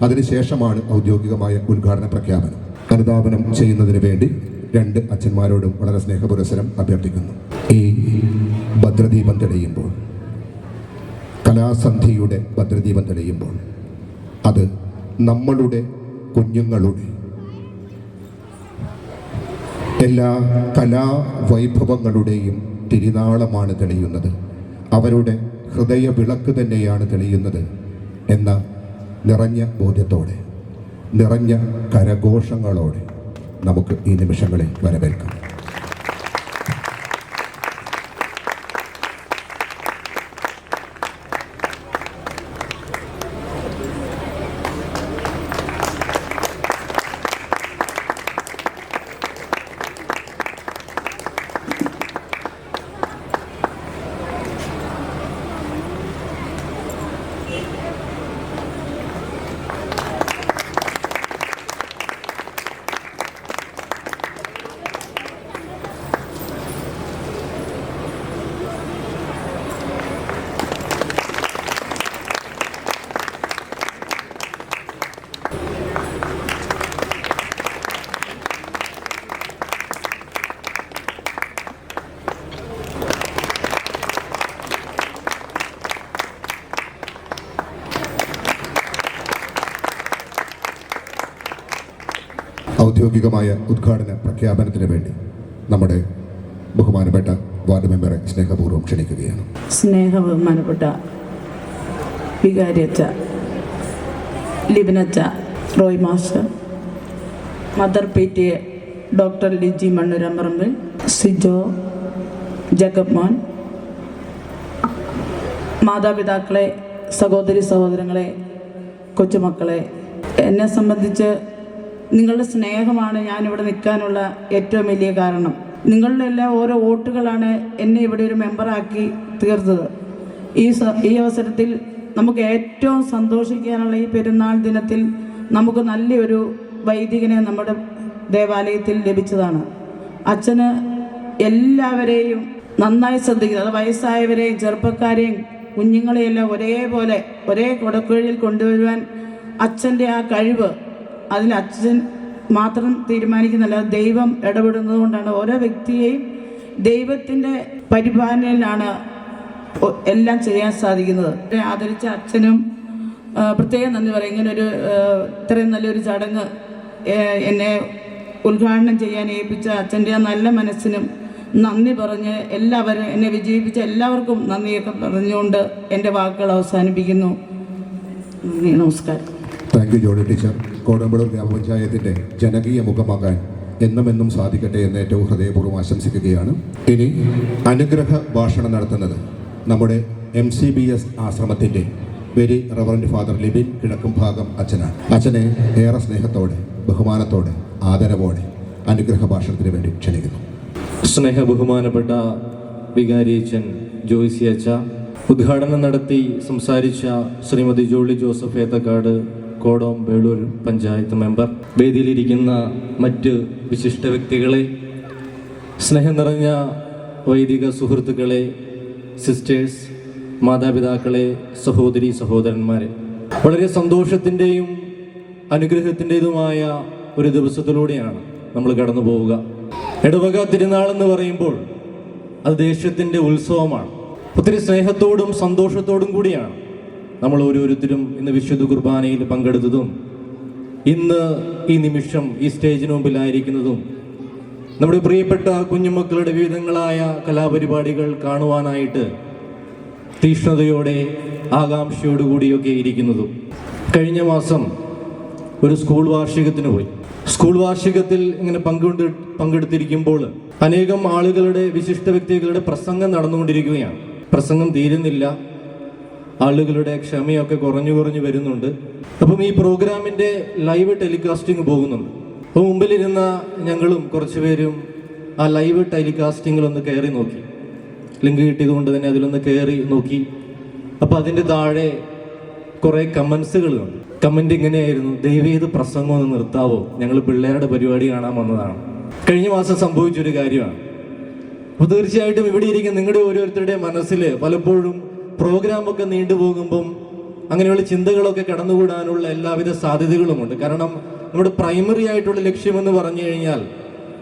അതിനുശേഷമാണ് ഔദ്യോഗികമായ ഉദ്ഘാടന പ്രഖ്യാപനം. അനുധാപനം ചെയ്യുന്നതിന് വേണ്ടി 2 അച്ഛന്മാരോടും വളരെ സ്നേഹപുരസ്സരം അഭ്യർത്ഥിക്കുന്നു. ഈ ഭദ്രദീപം തെളിയുമ്പോൾ, കലാസന്ധിയുടെ ഭദ്രദീപം തെളിയുമ്പോൾ അത് നമ്മളുടെ കുഞ്ഞുങ്ങളുടെ എല്ലാ കലാവൈഭവങ്ങളുടെയും തിരുനാളമാണ് തെളിയുന്നത്. അവരുടെ ഹൃദയ വിളക്ക് തന്നെയാണ് തെളിയുന്നത് എന്ന നിറഞ്ഞ ബോധ്യത്തോടെ, നിറഞ്ഞ കരഘോഷങ്ങളോടെ നമുക്ക് ഈ നിമിഷങ്ങളെ വരവേൽക്കാം. ഔദ്യോഗികമായ ഉദ്ഘാടന പ്രഖ്യാപനത്തിന് വേണ്ടി നമ്മുടെ ബഹുമാനപ്പെട്ട വാർഡ് മെമ്പറെ സ്നേഹപൂർവ്വം ക്ഷണിക്കുകയാണ്. ബഹുമാനപ്പെട്ട വികാരിയച്ച, ലിബിനച്ച, Roy master, mother PTA doctor Liji Mannoorambarambil, Sijo, Jacob മോൻ, മാതാപിതാക്കളെ, സഹോദരി സഹോദരങ്ങളെ, കൊച്ചുമക്കളെ, എന്നെ സംബന്ധിച്ച് നിങ്ങളുടെ സ്നേഹമാണ് ഞാനിവിടെ നിൽക്കാനുള്ള ഏറ്റവും വലിയ കാരണം. നിങ്ങളുടെ എല്ലാ ഓരോ വോട്ടുകളാണ് എന്നെ ഇവിടെ ഒരു മെമ്പറാക്കി തീർത്തത്. ഈ അവസരത്തിൽ നമുക്ക് ഏറ്റവും സന്തോഷിക്കാനുള്ള ഈ പെരുന്നാൾ ദിനത്തിൽ നമുക്ക് നല്ലൊരു വൈദികനെ നമ്മുടെ ദേവാലയത്തിൽ ലഭിച്ചതാണ്. അച്ഛന് എല്ലാവരെയും നന്നായി ശ്രദ്ധിക്കുന്നത്, അത് വയസ്സായവരെയും ചെറുപ്പക്കാരെയും കുഞ്ഞുങ്ങളെയെല്ലാം ഒരേപോലെ ഒരേ കൊടക്കുഴയിൽ കൊണ്ടുവരുവാൻ അച്ഛൻ്റെ ആ കഴിവ്, അതിൽ അച്ഛൻ മാത്രം തീരുമാനിക്കുന്നില്ല, ദൈവം ഇടപെടുന്നത് കൊണ്ടാണ്. ഓരോ വ്യക്തിയെയും ദൈവത്തിൻ്റെ പരിപാലനയിലാണ് എല്ലാം ചെയ്യാൻ സാധിക്കുന്നത്. ആദരിച്ച അച്ഛനും പ്രത്യേകം നന്ദി പറയും. ഇങ്ങനൊരു ഇത്രയും നല്ലൊരു ചടങ്ങ് എന്നെ ഉദ്ഘാടനം ചെയ്യാൻ ഏൽപ്പിച്ച അച്ഛൻ്റെ ആ നല്ല മനസ്സിനും നന്ദി പറഞ്ഞ് എല്ലാവരും എന്നെ വിജയിപ്പിച്ച എല്ലാവർക്കും നന്ദിയൊക്കെ പറഞ്ഞുകൊണ്ട് എൻ്റെ വാക്കുകൾ അവസാനിപ്പിക്കുന്നു. നന്ദി, നമസ്കാരം. Thank you Jolly teacher. Kodombelur ഗ്രാമപഞ്ചായത്തിൻ്റെ ജനകീയ മുഖമാകാൻ എന്നുമെന്നും സാധിക്കട്ടെ എന്ന് ഏറ്റവും ഹൃദയപൂർവ്വം ആശംസിക്കുകയാണ്. ഇനി അനുഗ്രഹ ഭാഷണം നടത്തുന്നത് നമ്മുടെ MCBS ആശ്രമത്തിൻ്റെ very reverend father Libin Kizhakkumbhagam അച്ഛനാണ്. അച്ഛനെ ഏറെ സ്നേഹത്തോടെ, ബഹുമാനത്തോടെ, ആദരവോടെ അനുഗ്രഹ ഭാഷണത്തിന് വേണ്ടി ക്ഷണിക്കുന്നു. സ്നേഹ ബഹുമാനപ്പെട്ട വികാരിയച്ഛൻ ജോയ്സി അച്ഛ, ഉദ്ഘാടനം നടത്തി സംസാരിച്ച ശ്രീമതി ജോളി ജോസഫ് ഏത്തക്കാട്, കോടോം വേളൂർ പഞ്ചായത്ത് മെമ്പർ, വേദിയിലിരിക്കുന്ന മറ്റ് വിശിഷ്ട വ്യക്തികളെ, സ്നേഹം നിറഞ്ഞ വൈദിക സുഹൃത്തുക്കളെ, സിസ്റ്റേഴ്സ്, മാതാപിതാക്കളെ, സഹോദരി സഹോദരന്മാരെ, വളരെ സന്തോഷത്തിൻ്റെയും അനുഗ്രഹത്തിൻ്റെതുമായ ഒരു ദിവസത്തിലൂടെയാണ് നമ്മൾ കടന്നു പോവുക. ഇടവക തിരുനാളെന്ന് പറയുമ്പോൾ അത് ദേശത്തിൻ്റെ ഉത്സവമാണ്. ഒത്തിരി സ്നേഹത്തോടും സന്തോഷത്തോടും കൂടിയാണ് നമ്മൾ ഓരോരുത്തരും ഇന്ന് വിശുദ്ധ കുർബാനയിൽ പങ്കെടുത്തതും ഇന്ന് ഈ നിമിഷം ഈ സ്റ്റേജിന് മുമ്പിലായിരിക്കുന്നതും നമ്മുടെ പ്രിയപ്പെട്ട കുഞ്ഞുമക്കളുടെ വിവിധങ്ങളായ കലാപരിപാടികൾ കാണുവാനായിട്ട് തീക്ഷ്ണതയോടെ ആകാംക്ഷയോടുകൂടിയൊക്കെ ഇരിക്കുന്നതും. കഴിഞ്ഞ മാസം ഒരു സ്കൂൾ വാർഷികത്തിന് പോയി. സ്കൂൾ വാർഷികത്തിൽ ഇങ്ങനെ പങ്കെടുത്തിരിക്കുമ്പോൾ അനേകം ആളുകളുടെ, വിശിഷ്ട വ്യക്തികളുടെ പ്രസംഗം നടന്നുകൊണ്ടിരിക്കുകയാണ്. പ്രസംഗം തീരുന്നില്ല, ആളുകളുടെ ക്ഷമയൊക്കെ കുറഞ്ഞു വരുന്നുണ്ട്. അപ്പം ഈ പ്രോഗ്രാമിൻ്റെ ലൈവ് ടെലികാസ്റ്റിംഗ് പോകുന്നുണ്ട്. അപ്പോൾ മുമ്പിലിരുന്ന ഞങ്ങളും കുറച്ച് പേരും ആ ലൈവ് ടെലികാസ്റ്റിങ്ങിലൊന്ന് കയറി നോക്കി. ലിങ്ക് കിട്ടിയതുകൊണ്ട് തന്നെ അതിലൊന്ന് കയറി നോക്കി. അപ്പോൾ അതിൻ്റെ താഴെ കുറേ കമൻസുകൾ കണ്ടു. കമൻ്റ് ഇങ്ങനെയായിരുന്നു: ദയവേത് പ്രസംഗം ഒന്ന് നിർത്താവോ, ഞങ്ങൾ പിള്ളേരുടെ പരിപാടി കാണാൻ വന്നതാണ്. കഴിഞ്ഞ മാസം സംഭവിച്ചൊരു കാര്യമാണ്. അപ്പോൾ തീർച്ചയായിട്ടും ഇവിടെ ഇരിക്കുന്ന നിങ്ങളുടെ ഓരോരുത്തരുടെ മനസ്സിൽ പലപ്പോഴും പ്രോഗ്രാമൊക്കെ നീണ്ടുപോകുമ്പം അങ്ങനെയുള്ള ചിന്തകളൊക്കെ കടന്നുകൂടാനുള്ള എല്ലാവിധ സാധ്യതകളുമുണ്ട്. കാരണം നമ്മുടെ പ്രൈമറി ആയിട്ടുള്ള ലക്ഷ്യമെന്ന് പറഞ്ഞു കഴിഞ്ഞാൽ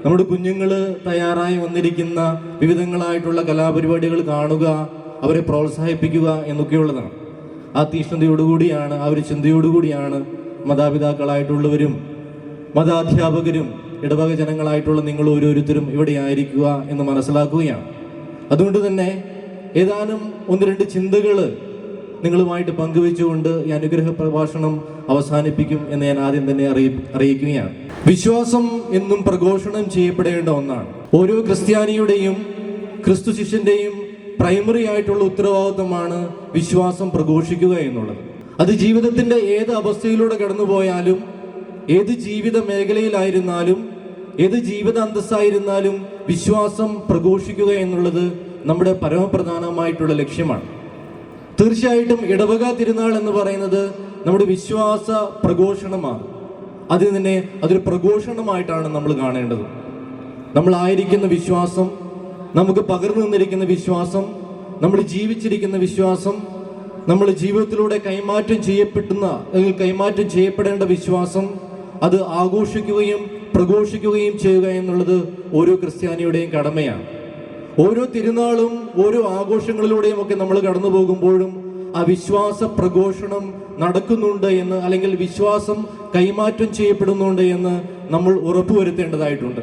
നമ്മുടെ കുഞ്ഞുങ്ങൾ തയ്യാറായി വന്നിരിക്കുന്ന വിവിധങ്ങളായിട്ടുള്ള കലാപരിപാടികൾ കാണുക, അവരെ പ്രോത്സാഹിപ്പിക്കുക എന്നൊക്കെയുള്ളതാണ്. ആ തീക്ഷ്ണതയോടുകൂടിയാണ്, ആ ഒരു ചിന്തയോടുകൂടിയാണ് മാതാപിതാക്കളായിട്ടുള്ളവരും മതാധ്യാപകരും ഇടവക ജനങ്ങളായിട്ടുള്ള നിങ്ങൾ ഓരോരുത്തരും ഇവിടെ ആയിരിക്കുക എന്ന് മനസ്സിലാക്കുകയാണ്. അതുകൊണ്ട് തന്നെ ഏതാനും ഒന്ന് രണ്ട് ചിന്തകൾ നിങ്ങളുമായിട്ട് പങ്കുവെച്ചുകൊണ്ട് ഈ അനുഗ്രഹ പ്രഭാഷണം അവസാനിപ്പിക്കും എന്ന് ഞാൻ ആദ്യം തന്നെ അറിയിക്കുകയാണ്. വിശ്വാസം എന്നും പ്രഘോഷണം ചെയ്യപ്പെടേണ്ട ഒന്നാണ്. ഓരോ ക്രിസ്ത്യാനിയുടെയും ക്രിസ്തു ശിഷ്യന്റെയും പ്രൈമറി ആയിട്ടുള്ള ഉത്തരവാദിത്വമാണ് വിശ്വാസം പ്രഘോഷിക്കുക എന്നുള്ളത്. അത് ജീവിതത്തിന്റെ ഏത് അവസ്ഥയിലൂടെ കടന്നുപോയാലും, ഏത് ജീവിത മേഖലയിലായിരുന്നാലും, ഏത് ജീവിത അന്തസ്സായിരുന്നാലും വിശ്വാസം പ്രഘോഷിക്കുക എന്നുള്ളത് നമ്മുടെ പരമപ്രധാനമായിട്ടുള്ള ലക്ഷ്യമാണ്. തീർച്ചയായിട്ടും ഇടവക തിരുനാൾ എന്ന് പറയുന്നത് നമ്മുടെ വിശ്വാസ പ്രഘോഷണമാണ്. അതിന് തന്നെ അതൊരു പ്രഘോഷണമായിട്ടാണ് നമ്മൾ കാണേണ്ടത്. നമ്മളായിരിക്കുന്ന വിശ്വാസം, നമുക്ക് പകർന്നു നിന്നിരിക്കുന്ന വിശ്വാസം, നമ്മൾ ജീവിച്ചിരിക്കുന്ന വിശ്വാസം, നമ്മൾ ജീവിതത്തിലൂടെ കൈമാറ്റം ചെയ്യപ്പെടേണ്ട വിശ്വാസം, അത് ആഘോഷിക്കുകയും പ്രഘോഷിക്കുകയും ചെയ്യുക എന്നുള്ളത് ഓരോ ക്രിസ്ത്യാനിയുടെയും കടമയാണ്. ഓരോ തിരുനാളും ഓരോ ആഘോഷങ്ങളിലൂടെയും ഒക്കെ നമ്മൾ കടന്നു പോകുമ്പോഴും ആ വിശ്വാസ പ്രഘോഷണം നടക്കുന്നുണ്ട് എന്ന്, അല്ലെങ്കിൽ വിശ്വാസം കൈമാറ്റം ചെയ്യപ്പെടുന്നുണ്ട് എന്ന് നമ്മൾ ഉറപ്പുവരുത്തേണ്ടതായിട്ടുണ്ട്.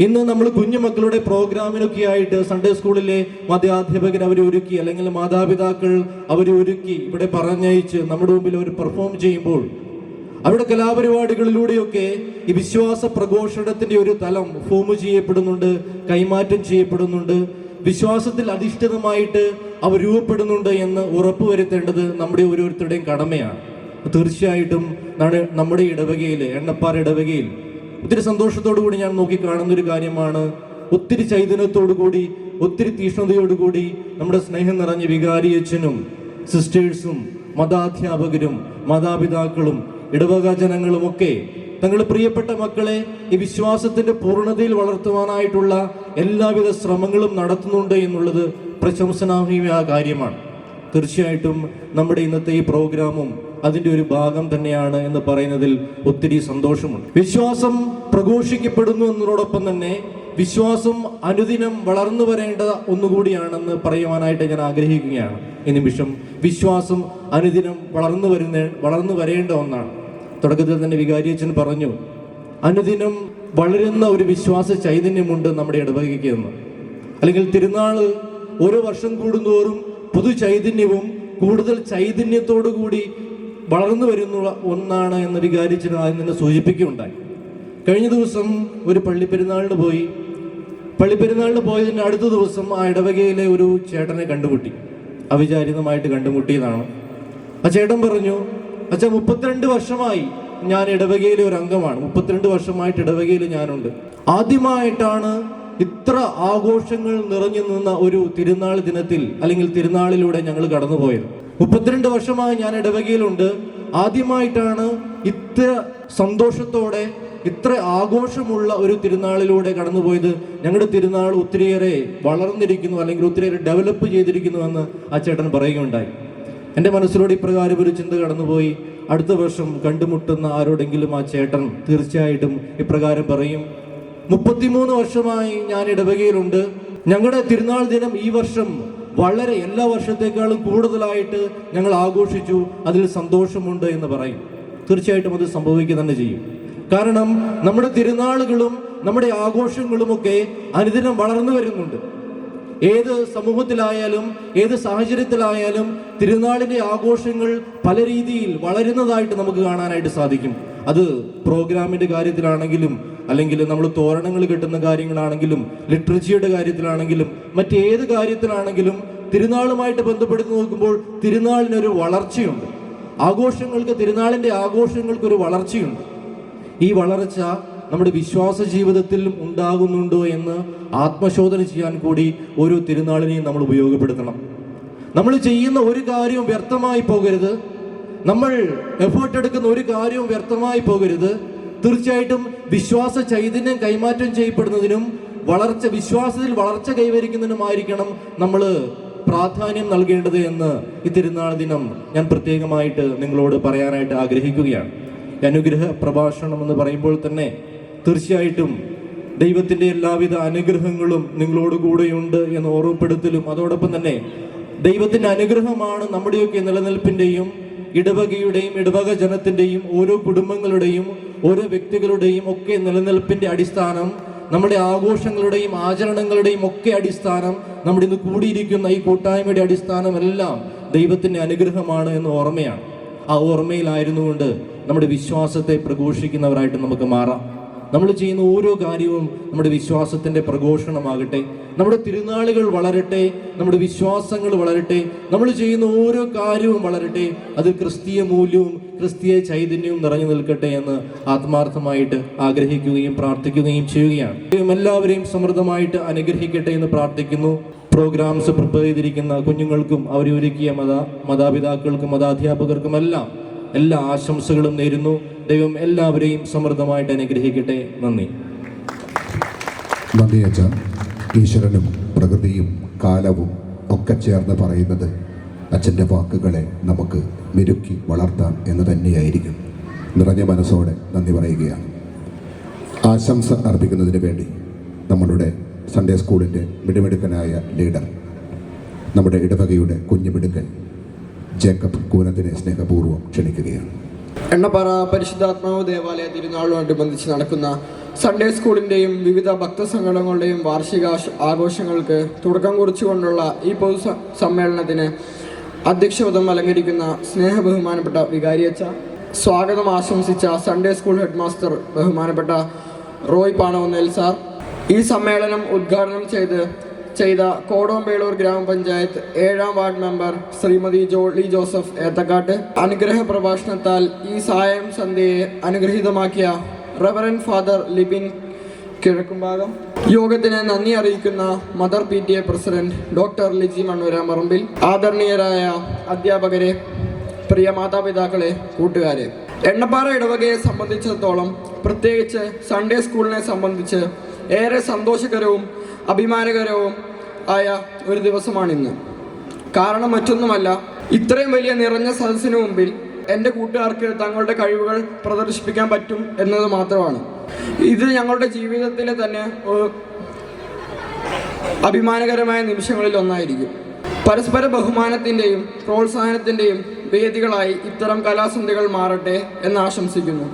ഇന്ന് നമ്മൾ കുഞ്ഞുമക്കളുടെ പ്രോഗ്രാമിനൊക്കെ ആയിട്ട് സൺഡേ സ്കൂളിലെ മതാധ്യാപകർ അവരെ ഒരുക്കി, അല്ലെങ്കിൽ മാതാപിതാക്കൾ അവരെ ഒരുക്കി ഇവിടെ പറഞ്ഞയച്ച് നമ്മുടെ മുമ്പിൽ അവർ പെർഫോം ചെയ്യുമ്പോൾ അവരുടെ കലാപരിപാടികളിലൂടെയൊക്കെ ഈ വിശ്വാസ പ്രഘോഷണത്തിന്റെ ഒരു തലം ഫോം ചെയ്യപ്പെടുന്നുണ്ട്, കൈമാറ്റം ചെയ്യപ്പെടുന്നുണ്ട്, വിശ്വാസത്തിൽ അധിഷ്ഠിതമായിട്ട് അവർ രൂപപ്പെടുന്നുണ്ട് എന്ന് ഉറപ്പുവരുത്തേണ്ടത് നമ്മുടെ ഓരോരുത്തരുടെയും കടമയാണ്. തീർച്ചയായിട്ടും നമ്മുടെ ഇടവകയിൽ, എണ്ണപ്പാറ ഇടവകയിൽ ഒത്തിരി സന്തോഷത്തോടു കൂടി ഞാൻ നോക്കിക്കാണുന്നൊരു കാര്യമാണ്, ഒത്തിരി ചൈതന്യത്തോടു കൂടി, ഒത്തിരി തീക്ഷ്ണതയോടുകൂടി നമ്മുടെ സ്നേഹം നിറഞ്ഞ വികാരിയച്ഛനും സിസ്റ്റേഴ്സും മതാധ്യാപകരും മാതാപിതാക്കളും ഇടവക ജനങ്ങളുമൊക്കെ തങ്ങളുടെ പ്രിയപ്പെട്ട മക്കളെ ഈ വിശ്വാസത്തിന്റെ പൂർണ്ണതയിൽ വളർത്തുവാനായിട്ടുള്ള എല്ലാവിധ ശ്രമങ്ങളും നടത്തുന്നുണ്ട് എന്നുള്ളത് പ്രശംസനീയമായ കാര്യമാണ്. തീർച്ചയായിട്ടും നമ്മുടെ ഇന്നത്തെ ഈ പ്രോഗ്രാമും അതിൻ്റെ ഒരു ഭാഗം തന്നെയാണ് എന്ന് പറയുന്നതിൽ ഒത്തിരി സന്തോഷമുണ്ട്. വിശ്വാസം പ്രഘോഷിക്കപ്പെടുന്നു എന്നതോടൊപ്പം തന്നെ വിശ്വാസം അനുദിനം വളർന്നു വരേണ്ട ഒന്നുകൂടിയാണെന്ന് പറയുവാനായിട്ട് ഞാൻ ആഗ്രഹിക്കുകയാണ്. ഈ നിമിഷം വിശ്വാസം അനുദിനം വളർന്നു വരേണ്ട ഒന്നാണ്. തുടക്കത്തിൽ തന്നെ വികാരിയച്ഛൻ പറഞ്ഞു, അനുദിനം വളരുന്ന ഒരു വിശ്വാസ ചൈതന്യമുണ്ട് നമ്മുടെ ഇടവകയ്ക്ക് എന്ന്. അല്ലെങ്കിൽ തിരുനാള് ഓരോ വർഷം കൂടുന്തോറും പുതു ചൈതന്യവും കൂടുതൽ ചൈതന്യത്തോടു കൂടി വളർന്നു വരുന്ന ഒന്നാണ് എന്ന് വികാരിയച്ഛൻ ആദ്യം തന്നെ സൂചിപ്പിക്കുകയുണ്ടായി. കഴിഞ്ഞ ദിവസം ഒരു പള്ളിപ്പെരുന്നാളിന് പോയി. പള്ളിപ്പെരുന്നാളിന് പോയതിന് അടുത്ത ദിവസം ആ ഇടവകയിലെ ഒരു ചേട്ടനെ കണ്ടുമുട്ടി. അവിചാരിതമായിട്ട് കണ്ടുമുട്ടിയതാണ്. ആ ചേട്ടൻ പറഞ്ഞു, അച്ഛാ 32 വർഷമായി ഞാൻ ഇടവകയിലെ ഒരു അംഗമാണ്. 32 വർഷമായിട്ട് ഇടവകയിൽ ഞാനുണ്ട്. ആദ്യമായിട്ടാണ് ഇത്ര ആഘോഷങ്ങൾ നിറഞ്ഞു നിന്ന ഒരു തിരുനാൾ ദിനത്തിൽ അല്ലെങ്കിൽ തിരുനാളിലൂടെ ഞങ്ങൾ കടന്നുപോയത്. 32 വർഷമായി ഞാൻ ഇടവകയിലുണ്ട്. ആദ്യമായിട്ടാണ് ഇത്ര സന്തോഷത്തോടെ ഇത്ര ആഘോഷമുള്ള ഒരു തിരുനാളിലൂടെ കടന്നുപോയത്. ഞങ്ങളുടെ തിരുനാൾ ഒത്തിരിയേറെ വളർന്നിരിക്കുന്നു, അല്ലെങ്കിൽ ഒത്തിരിയേറെ ഡെവലപ്പ് ചെയ്തിരിക്കുന്നുവെന്ന് ആ ചേട്ടൻ പറയുകയുണ്ടായി. എൻ്റെ മനസ്സിലൂടെ ഇപ്രകാരം ഒരു ചിന്ത കടന്നുപോയി. അടുത്ത വർഷം കണ്ടുമുട്ടുന്ന ആരോടെങ്കിലും ആ ചേട്ടൻ തീർച്ചയായിട്ടും ഇപ്രകാരം പറയും, 33 വർഷമായി ഞാൻ ഇടവകയിലുണ്ട്. ഞങ്ങളുടെ തിരുനാൾ ദിനം ഈ വർഷം വളരെ എല്ലാ വർഷത്തേക്കാളും കൂടുതലായിട്ട് ഞങ്ങൾ ആഘോഷിച്ചു, അതിൽ സന്തോഷമുണ്ട് എന്ന് പറയും. തീർച്ചയായിട്ടും അത് സംഭവിക്കുക തന്നെ ചെയ്യും. കാരണം നമ്മുടെ തിരുനാളുകളും നമ്മുടെ ആഘോഷങ്ങളുമൊക്കെ അനുദിനം വളർന്നു വരുന്നുണ്ട്. ഏത് സമൂഹത്തിലായാലും ഏത് സാഹചര്യത്തിലായാലും തിരുനാളിൻ്റെ ആഘോഷങ്ങൾ പല രീതിയിൽ വളരുന്നതായിട്ട് നമുക്ക് കാണാനായിട്ട് സാധിക്കും. അത് പ്രോഗ്രാമിൻ്റെ കാര്യത്തിലാണെങ്കിലും, അല്ലെങ്കിൽ നമ്മൾ തോരണങ്ങൾ കെട്ടുന്ന കാര്യങ്ങളാണെങ്കിലും, ലിറ്ററേച്ചറിയുടെ കാര്യത്തിലാണെങ്കിലും, മറ്റേത് കാര്യത്തിലാണെങ്കിലും തിരുനാളുമായിട്ട് ബന്ധപ്പെടുത്തി നോക്കുമ്പോൾ തിരുനാളിനൊരു വളർച്ചയുണ്ട്. തിരുനാളിൻ്റെ ആഘോഷങ്ങൾക്കൊരു വളർച്ചയുണ്ട്. ഈ വളർച്ച നമ്മുടെ വിശ്വാസ ജീവിതത്തിലും ഉണ്ടാകുന്നുണ്ടോ എന്ന് ആത്മശോധന ചെയ്യാൻ കൂടി ഓരോ തിരുനാളിനെയും നമ്മൾ ഉപയോഗപ്പെടുത്തണം. നമ്മൾ ചെയ്യുന്ന ഒരു കാര്യവും വ്യർത്ഥമായി പോകരുത്. നമ്മൾ എഫേർട്ട് എടുക്കുന്ന ഒരു കാര്യവും വ്യർത്ഥമായി പോകരുത്. തീർച്ചയായിട്ടും വിശ്വാസ ചൈതന്യം കൈമാറ്റം ചെയ്യപ്പെടുന്നതിനും വിശ്വാസത്തിൽ വളർച്ച കൈവരിക്കുന്നതിനുമായിരിക്കണം നമ്മൾ പ്രാധാന്യം നൽകേണ്ടത് എന്ന് ഈ തിരുനാൾ ദിനം ഞാൻ പ്രത്യേകമായിട്ട് നിങ്ങളോട് പറയാനായിട്ട് ആഗ്രഹിക്കുകയാണ്. അനുഗ്രഹ പ്രഭാഷണം എന്ന് പറയുമ്പോൾ തന്നെ തീർച്ചയായിട്ടും ദൈവത്തിൻ്റെ എല്ലാവിധ അനുഗ്രഹങ്ങളും നിങ്ങളോട് കൂടെയുണ്ട് എന്ന് ഓർമ്മപ്പെടുത്തലും, അതോടൊപ്പം തന്നെ ദൈവത്തിൻ്റെ അനുഗ്രഹമാണ് നമ്മുടെയൊക്കെ നിലനിൽപ്പിൻ്റെയും ഇടവകയുടെയും ഇടവക ജനത്തിൻ്റെയും ഓരോ കുടുംബങ്ങളുടെയും ഓരോ വ്യക്തികളുടെയും ഒക്കെ നിലനിൽപ്പിൻ്റെ അടിസ്ഥാനം, നമ്മുടെ ആഘോഷങ്ങളുടെയും ആചരണങ്ങളുടെയും ഒക്കെ അടിസ്ഥാനം, നമ്മുടെ ഇന്ന് കൂടിയിരിക്കുന്ന ഈ കൂട്ടായ്മയുടെ അടിസ്ഥാനം എല്ലാം ദൈവത്തിൻ്റെ അനുഗ്രഹമാണ് എന്ന് ഓർമ്മയാണ്. ആ ഓർമ്മയിലായിരുന്നുകൊണ്ട് നമ്മുടെ വിശ്വാസത്തെ പ്രഘോഷിക്കുന്നവരായിട്ട് നമുക്ക് മാറാം. നമ്മൾ ചെയ്യുന്ന ഓരോ കാര്യവും നമ്മുടെ വിശ്വാസത്തിൻ്റെ പ്രഘോഷണമാകട്ടെ. നമ്മുടെ തിരുനാളുകൾ വളരട്ടെ, നമ്മുടെ വിശ്വാസങ്ങൾ വളരട്ടെ, നമ്മൾ ചെയ്യുന്ന ഓരോ കാര്യവും വളരട്ടെ. അത് ക്രിസ്തീയ മൂല്യവും ക്രിസ്തീയ ചൈതന്യവും നിറഞ്ഞു നിൽക്കട്ടെ എന്ന് ആത്മാർത്ഥമായിട്ട് ആഗ്രഹിക്കുകയും പ്രാർത്ഥിക്കുകയും ചെയ്യുകയാണ്. എല്ലാവരെയും സമൃദ്ധമായിട്ട് അനുഗ്രഹിക്കട്ടെ എന്ന് പ്രാർത്ഥിക്കുന്നു. പ്രോഗ്രാംസ് പ്രിപ്പയർ ചെയ്തിരിക്കുന്ന കുഞ്ഞുങ്ങൾക്കും അവരൊരുക്കിയ മാതാപിതാക്കൾക്കും മതാധ്യാപകർക്കും എല്ലാ ആശംസകളും നേരുന്നു. ദൈവം എല്ലാവരെയും സമൃദ്ധമായിട്ട് അനുഗ്രഹിക്കട്ടെ. നന്ദി. നന്ദി അച്ഛ. ഈശ്വരനും പ്രകൃതിയും കാലവും ഒക്കെ ചേർന്ന് പറയുന്നത് അച്ഛൻ്റെ വാക്കുകളെ നമുക്ക് മെരുക്കി വളർത്താം എന്ന് തന്നെയായിരിക്കും. നിറഞ്ഞ മനസ്സോടെ നന്ദി പറയുകയാണ്. ആശംസ അർപ്പിക്കുന്നതിന് വേണ്ടി നമ്മളുടെ സൺഡേ സ്കൂളിൻ്റെ മിടുമിടുക്കനായ ലീഡർ, നമ്മുടെ ഇടവകയുടെ കുഞ്ഞുമിടുക്കൻ ജേക്കബ് കൂനത്തിനെ സ്നേഹപൂർവ്വം ക്ഷണിക്കുകയാണ്. എണ്ണപ്പാറ പരിശുദ്ധാത്മാവ് ദേവാലയ തിരുനാളിനോടനുബന്ധിച്ച് നടക്കുന്ന സൺഡേ സ്കൂളിൻ്റെയും വിവിധ ഭക്തസംഘടനകളുടെയും വാർഷിക ആഘോഷങ്ങൾക്ക് തുടക്കം കുറിച്ചുകൊണ്ടുള്ള ഈ പൊതു സമ്മേളനത്തിന് അധ്യക്ഷപദം അലങ്കരിക്കുന്ന സ്നേഹബഹുമാനപ്പെട്ട വികാരിയച്ച, സ്വാഗതം ആശംസിച്ച സൺഡേ സ്കൂൾ ഹെഡ് മാസ്റ്റർ ബഹുമാനപ്പെട്ട റോയ് പാണവന്നേൽ സാർ, ഈ സമ്മേളനം ഉദ്ഘാടനം ചെയ്ത കോടോംബേളൂർ ഗ്രാമപഞ്ചായത്ത് 7ാം ward member Shrimati Jolly Joseph Ethakkatt, അനുഗ്രഹ പ്രഭാഷണത്താൽ ഈ സായം സന്ധ്യയെ അനുഗ്രഹീതമാക്കിയ റവറൻഡ് ഫാദർ ലിബിൻ കിഴക്കുംഭാഗം, യോഗത്തിന് നന്ദി അറിയിക്കുന്ന mother PTA president doctor Liji Mannooramarambil, ആദരണീയരായ അധ്യാപകരെ, പ്രിയ മാതാപിതാക്കളെ, കൂട്ടുകാരെ, എണ്ണപ്പാറ ഇടവകയെ സംബന്ധിച്ചിടത്തോളം, പ്രത്യേകിച്ച് സൺഡേ സ്കൂളിനെ സംബന്ധിച്ച് ഏറെ സന്തോഷകരവും അഭിമാനകരവും ആയ ഒരു ദിവസമാണിന്ന്. കാരണം മറ്റൊന്നുമല്ല, ഇത്രയും വലിയ നിറഞ്ഞ സദസ്സിന് മുമ്പിൽ എൻ്റെ കൂട്ടുകാർക്ക് തങ്ങളുടെ കഴിവുകൾ പ്രദർശിപ്പിക്കാൻ പറ്റും എന്നത് മാത്രമാണ്. ഇത് ഞങ്ങളുടെ ജീവിതത്തിലെ തന്നെ അഭിമാനകരമായ നിമിഷങ്ങളിൽ ഒന്നായിരിക്കും. പരസ്പര ബഹുമാനത്തിൻ്റെയും പ്രോത്സാഹനത്തിൻ്റെയും വേദികളായി ഇത്തരം കലാസന്ധ്യകൾ മാറട്ടെ എന്ന് ആശംസിക്കുന്നു.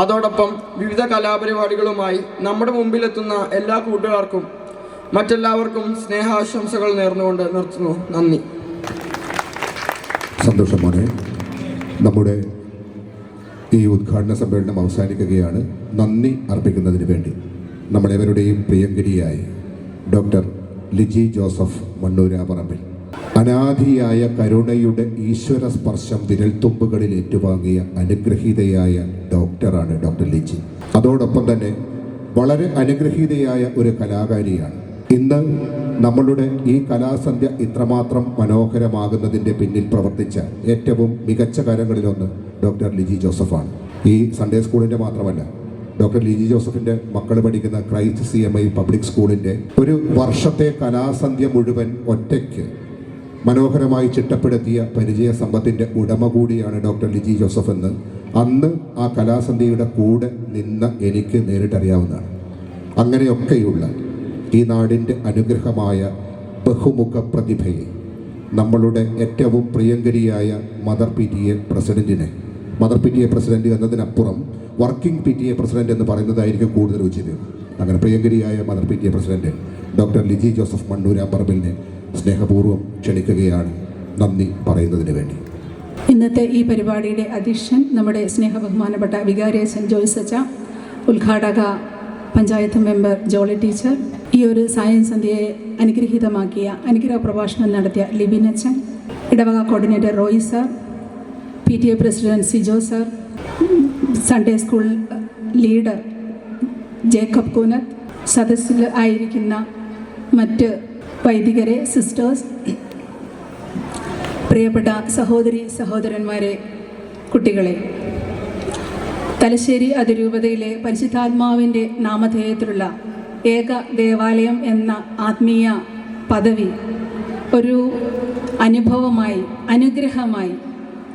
അതോടൊപ്പം വിവിധ കലാപരിപാടികളുമായി നമ്മുടെ മുമ്പിലെത്തുന്ന എല്ലാ കൂട്ടുകാർക്കും മറ്റെല്ലാവർക്കും സ്നേഹാശംസകൾ നേർന്നുകൊണ്ട് നിർത്തുന്നു. നന്ദി. സന്തോഷം മോനെ. നമ്മുടെ ഈ ഉദ്ഘാടന സമ്മേളനം അവസാനിക്കുകയാണ്. നന്ദി അർപ്പിക്കുന്നതിന് വേണ്ടി നമ്മളെവരുടെയും പ്രിയങ്കരിയായ ഡോക്ടർ ലിജി ജോസഫ് മണ്ണൂരാപറമ്പിൽ അനാദിയായ കരുണയുടെ ഈശ്വര സ്പർശം വിരൽത്തുമ്പുകളിൽ ഏറ്റുവാങ്ങിയ അനുഗ്രഹീതയായ ഡോക്ടറാണ് ഡോക്ടർ ലിജി. അതോടൊപ്പം തന്നെ വളരെ അനുഗ്രഹീതയായ ഒരു കലാകാരിയാണ്. ഇന്ന് നമ്മളുടെ ഈ കലാസന്ധ്യ ഇത്രമാത്രം മനോഹരമാകുന്നതിൻ്റെ പിന്നിൽ പ്രവർത്തിച്ച ഏറ്റവും മികച്ച കാര്യങ്ങളിലൊന്ന് ഡോക്ടർ ലിജി ജോസഫാണ്. ഈ സൺഡേ സ്കൂളിൻ്റെ മാത്രമല്ല, ഡോക്ടർ ലിജി ജോസഫിൻ്റെ മക്കൾ പഠിക്കുന്ന ക്രൈസ്റ്റ് CMI പബ്ലിക് സ്കൂളിൻ്റെ ഒരു വർഷത്തെ കലാസന്ധ്യ മുഴുവൻ ഒറ്റയ്ക്ക് മനോഹരമായി ചിട്ടപ്പെടുത്തിയ പരിചയ സമ്പത്തിൻ്റെ ഉടമ കൂടിയാണ് ഡോക്ടർ ലിജി ജോസഫ് എന്ന് അന്ന് ആ കലാസന്ധ്യയുടെ കൂടെ നിന്ന് എനിക്ക് നേരിട്ടറിയാവുന്നതാണ്. അങ്ങനെയൊക്കെയുള്ള ഈ നാടിൻ്റെ അനുഗ്രഹമായ ബഹുമുഖ പ്രതിഭയെ, നമ്മളുടെ ഏറ്റവും പ്രിയങ്കരിയായ മദർ PTA പ്രസിഡൻറ്റിനെ, മദർ PTA പ്രസിഡൻറ്റ് എന്നതിനപ്പുറം വർക്കിംഗ് PTA പ്രസിഡൻറ്റ് എന്ന് പറയുന്നതായിരിക്കും കൂടുതൽ ഉചിതം. അങ്ങനെ പ്രിയങ്കരിയായ mother PTA president doctor Liji Joseph മണ്ണൂരാപറമ്പിലിനെ സ്നേഹപൂർവ്വം ക്ഷണിക്കുകയാണ് നന്ദി പറയുന്നതിന് വേണ്ടി. ഇന്നത്തെ ഈ പരിപാടിയുടെ അധ്യക്ഷൻ നമ്മുടെ സ്നേഹബഹുമാനപ്പെട്ട വികാരിയച്ഛൻ ജോയ്സ് അച്ഛ, ഉദ്ഘാടക പഞ്ചായത്ത് മെമ്പർ ജോളി ടീച്ചർ, ഈ ഒരു സായം സന്ധ്യയെ അനുഗ്രഹീതമാക്കിയ അനുഗ്രഹ പ്രഭാഷണം നടത്തിയ ലിബിൻ അച്ഛൻ, ഇടവക coordinator Roy sir, PTA president Sijo sir, Sunday school leader Jacob Koonath, സദസ്സിൽ ആയിരിക്കുന്ന മറ്റ് വൈദികരെ, സിസ്റ്റേഴ്സ്, പ്രിയപ്പെട്ട സഹോദരി സഹോദരന്മാരെ, കുട്ടികളെ, തലശ്ശേരി അതിരൂപതയിലെ പരിശുദ്ധാത്മാവിൻ്റെ നാമധേയത്തിലുള്ള ഏക ദേവാലയം എന്ന ആത്മീയ പദവി ഒരു അനുഭവമായി, അനുഗ്രഹമായി,